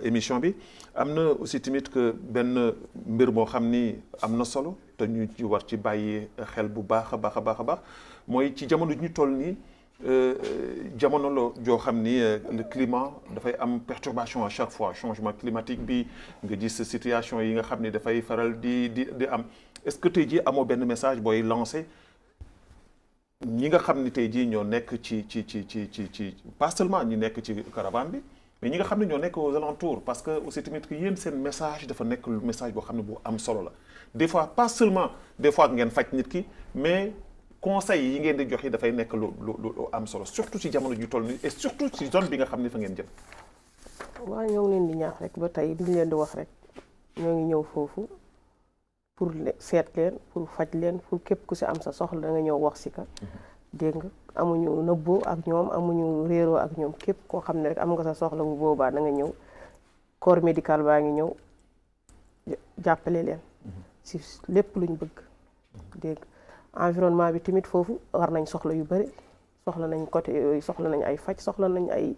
émission bi am na aussi tamit que benn mbir moo xam ni am na solo te ñu ci war ci bàyyi xel bu baax a baax mooy ci jamono ñu toll nii jamono la joo xam ni le climat dafay am perturbation à chaque fois changement climatique bi nga gis situation yi nga xam ni dafay faral di am est-ce que tey jii amoo benn message booy lancé ñi nga xam ni tey jii ñoo nekk ci pas seulement ñi nekk ci caravane bi mais ñi nga xam ne ñoo nekk aux alentours parce que aussi tamit que yéen seen message dafa nekk lu message boo xam ne bu am solo la des fois pas seulement des fois ngeen faj nit ki mais conseils yi ngeen di jox yi dafay nekk lu am solo surtout ci jamono ju toll nii et surtout ci zone bi nga xam ne fa ngeen jëm. waaw ñoo ngi leen di ñaax rek ba tey li ñu leen di wax rek ñoo ngi ñëw foofu pour seet leen pour faj leen pour képp ku si am sa soxla da nga ñëw wax si ka dégg nga amuñu nëbboo ak ñoom amuñu réeroo ak ñoom képp koo xam ne rek am nga sa soxla bu boobaa da nga ñëw corps médical baa ngi ñëw jàppale leen si lépp luñ bëgg dégg environnement bi tamit foofu war nañ soxla yu bëri soxla nañ côté yooyu soxla nañ ay faj soxla nañ ay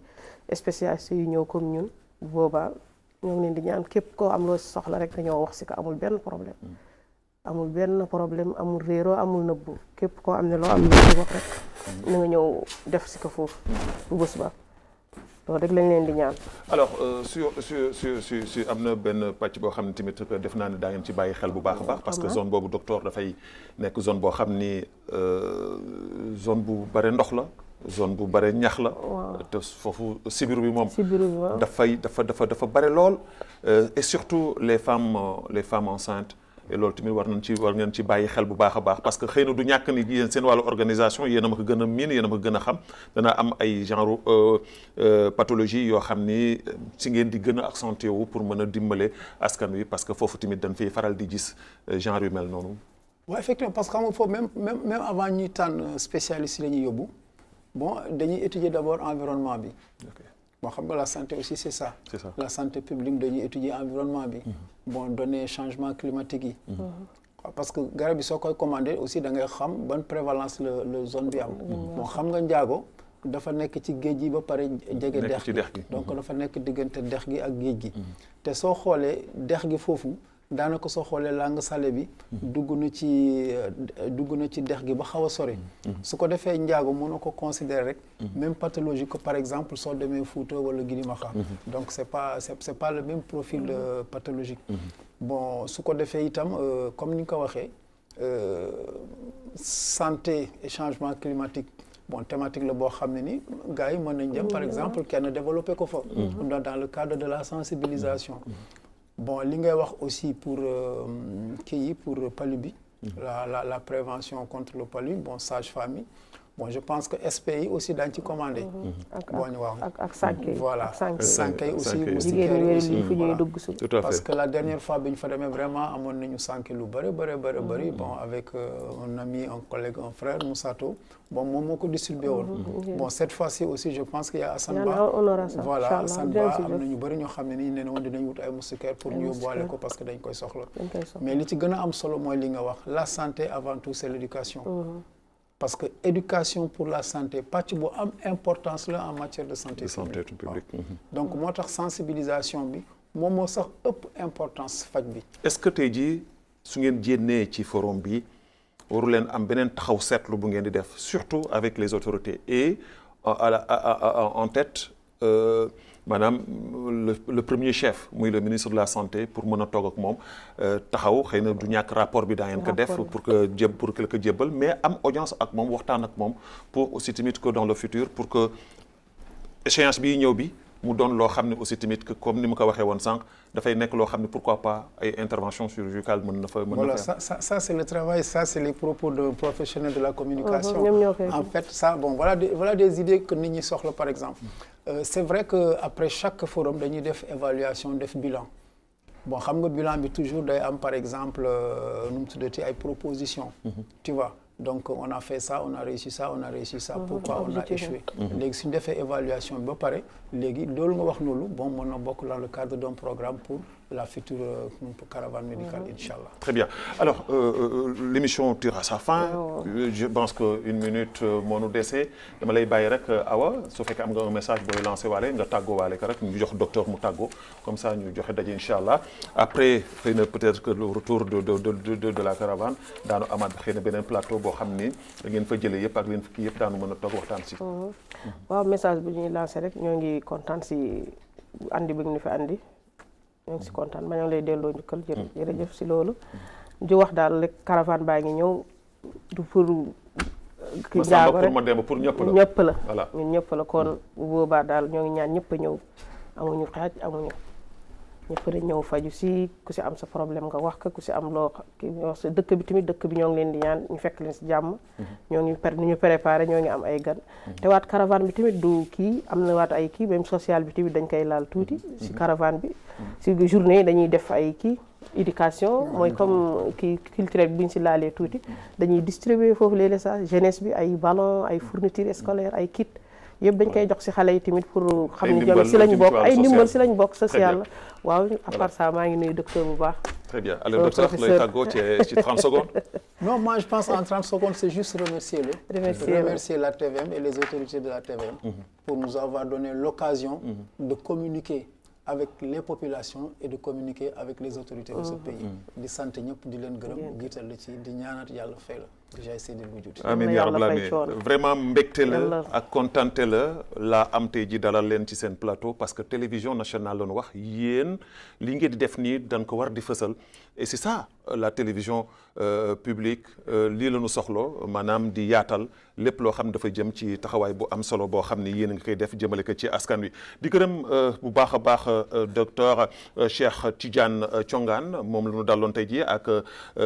spécialistes yu ñëw comme ñun bu boobaa ñoo ngi leen di ñaan képp koo am loo soxla rek dañoo wax si ko amul benn problème amul réeroo amul nëbbu képp koo am ne loo am lu ci wax rek na nga ñëw def si ko foofu bu bés ba loolu rek lañ leen di ñaan. alors sur am na benn pàcc boo xam ne tamit def naa ne daa ngeen ci bàyyi xel bu baax a baax. parce que zone boobu docteur dafay nekk zone boo xam ni zone bu bare ndox la zone bu bare ñax la. te foofu sibiru bi moom. dafa bare lool et surtout les femmes enceintes. et loolu tamit war ngeen ci bàyyi xel bu baax a baax parce que xëy na du ñàkk ni yéen seen wàllu organisation yéen a ma ko gën a miin yéen a ma ko gën a xam dana am ay genre pathologie yoo xam ni si ngeen di gën a accentué wu pour mën a dimbale askan wi parce que foofu tamit dañ fiy faral di gis genre yu mel noonu. waaw effectivement parce que xam nga foofu même avant ñuy tànn spécialiste yi la ñuy yóbbu bon dañuy étudier d'abord environnement bi. Bon, la santé aussi, c'est ça. La santé publique, de étudier l'environnement. Bon, donner changement climatique. Parce que Garabi Soko commandé aussi dans la bonne prévalence le zone bi am. Bon, xam nga Ndiago dafa nekk ci géej gi ba pare jege dex gi. Donc dafa nekk diggante dex gi ak géej gi. Te soo xoolee dex gi foofu daanaka soo xoolee langue salée bi dugg na ci dex gi ba xaw a sori su ko defee njaago mën na ko considérer rek même pathologie que par exemple soo demee Fouta wala Guinée-Maxa donc c'est pas le même profil pathologique bon su ko defee itam comme ni nga ko waxee santé et changement climatique bon thématique la boo xam ne ni gars yi mën nañ dem par exemple kenn développé ko fa dans le cadre de la sensibilisation. Bon, li ngay wax aussi pour palu bi la prévention contre le palu bon sage-femme bon je pense que SPI aussi daañu ci commandé. ak sànke voilà sànke aussi jigéen ñi fi ñuy dugg si parce que la dernière fois bi ñu fa demee vraiment amoon nañu sànke lu bëri bon avec un ami un collègue un frère Moussato bon moom moo ko distribué woon bon cette fois-ci aussi je pense qu'il y a Assane Ba voilà Assane Ba am na ñu bëri ñoo xam ne ni nee na woon dinañ wut ay moustiquaires pour ñu yóbbuwaale ko parce que dañ koy soxla mais li ci gën a am solo mooy li nga wax la santé avant tout c'est l'éducation. Parce que éducation pour la santé pàcc bu am importance la en matière de santé publique. Donc moo tax sensibilisation bi moom moo sax ëpp importance faj bi. Est-ce que tey jii su ngeen jénnee ci forum bi waru leen am beneen taxaw seetlu bu ngeen di def surtout avec les autorités et en tête maanaam le premier chef muy le ministre de la santé pour mën a toog ak moom taxaw xëy na du ñàkk rapport bi daa ngeen ko def pour que ko jébbal mais am audience ak moom waxtaan ak moom pour aussi tamit que dans le futur pour que échéance bii ñëw bi mu doon loo xam ne aussi tamit que comme ni ma ko waxee woon sànq dafay nekk loo xam ne pourquoi pas ay intervention chirurgicale mën na fa voilà ça c'est le travail, ça c'est les propos de professionnels de la communication. En fait ça bon voilà des idées que nit ñi soxla par exemple. C'est vrai que après chaque forum dañuy def évaluation def bilan. Bon xam nga bilan bi toujours day am par exemple nu mu tuddati ay propositions. Tu vois. Donc on a fait ça, on a réussi ça, on a réussi ça. Pourquoi on a échoué? léegi suñu defee évaluation ba pare léegi loolu nga wax noonu bon mën na bokk dans le cadre d'un programme pour la future caravane médicale inchallah. Très bien. Alors l'émission tire à sa fin. Je pense que une minute moo nu dese dama lay bàyyi rek Awa su fekkee am nga un message booy lancé waale nga tàggoo waale ko rek ñu jox docteur mu tàggoo comme ça ñu joxe daje inchallah après xëy na peut-être que le retour de la caravane daanu amaat xëy na beneen plateau boo xam ni da ngeen fa jëlee yëpp ak leen kii yëpp daanu mën a toog waxtaan si. waaw message bu ñuy lancé rek ñoo ngi kontaan si andi bi ñu fi andi. ñoo ngi si kontaan ma ñoo ngi lay delloo njukkal jërëjëf si loolu di wax daal rek caravane baa ngi ñëw du pour ki njaago rek pour ñëpp la ñëpp la voilà ñun ñëpp la kon bu boobaa daal ñoo ngi ñaan ñëpp a ñëw amuñu xaaj amuñu ñëpp a ñëw faju si ku si am sa problème nga wax ko ku si am loo wax sa dëkk bi tamit dëkk bi ñoo ngi leen di ñaan ñu fekk leen si jàmm ñoo ngi ni ñu préparé ñoo ngi am ay gan te waat caravane bi tamit du kii am na waat ay kii même social bi tamit dañ koy laal tuuti si caravane bi si journée yi dañuy def ay kii éducation mooy comme kii culturel bi bu ñu si laalee tuuti dañuy distribuer foofu les messages jeunesse bi ay ballon ay fourniture scolaire ay kit yëpp dañ koy jox si xale yi tamit pour xam ni ñoom si lañ bokk ay ndimbal si lañ bokk social la waaw à part ça maa ngi nuyu docteur bu baax. Très bien. Alors docteur lay tàggoo ci 30 secondes. Non, moi je pense en 30 secondes c'est juste remercier la TVM et les autorités de la TVM pour nous avoir donné l'occasion de communiquer avec les populations et de communiquer avec les autorités de ce pays. di sant ñëpp di leen gërëm jiital la ci di ñaanat yàlla fay la déjà Seydil Wujudi. amiin yaa rabbal aalamiin vraiment mbégte la ak kontante la am tey ji dalal leen ci seen plateau parce que télévision nationale la ñu wax yéen li ngeen di def nii dañ ko war di fësal et c'est ça la télévision publique lii la ñu soxlo maanaam di yaatal lépp loo xam ne dafa jëm ci taxawaay bu am solo boo xam ni yéen a ngi koy def jëmale ko ci askan wi di gërëm bu baax a baax docteur Cheikh Tidiane Thiongane moom la ñu daloon tey jii ak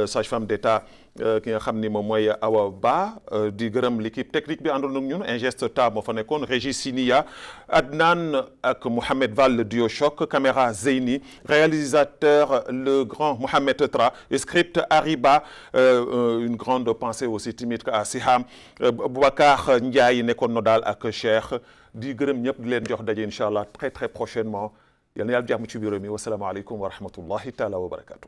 sage-femme d'État ki nga xam ni moom mooy Awa Ba di gërëm l'équipe technique bi àndoon ak ñun Ingeste Ta moo fa nekkoon Régis Sinia Adnan ak Mohamed Val le duo choc caméra Zeyni réalisateur le grand Mohamed Tra script Ariba une grande pensée aussi timide à Siham Boubacar Ndiaye nekkoon no daal ak Cheikh di gërëm ñëpp di leen jox daje incha allah très très prochainement yal na yàlla jàmm ci bureau mi wasalaamaaleykum wa rahmatullahi taala wa barakatu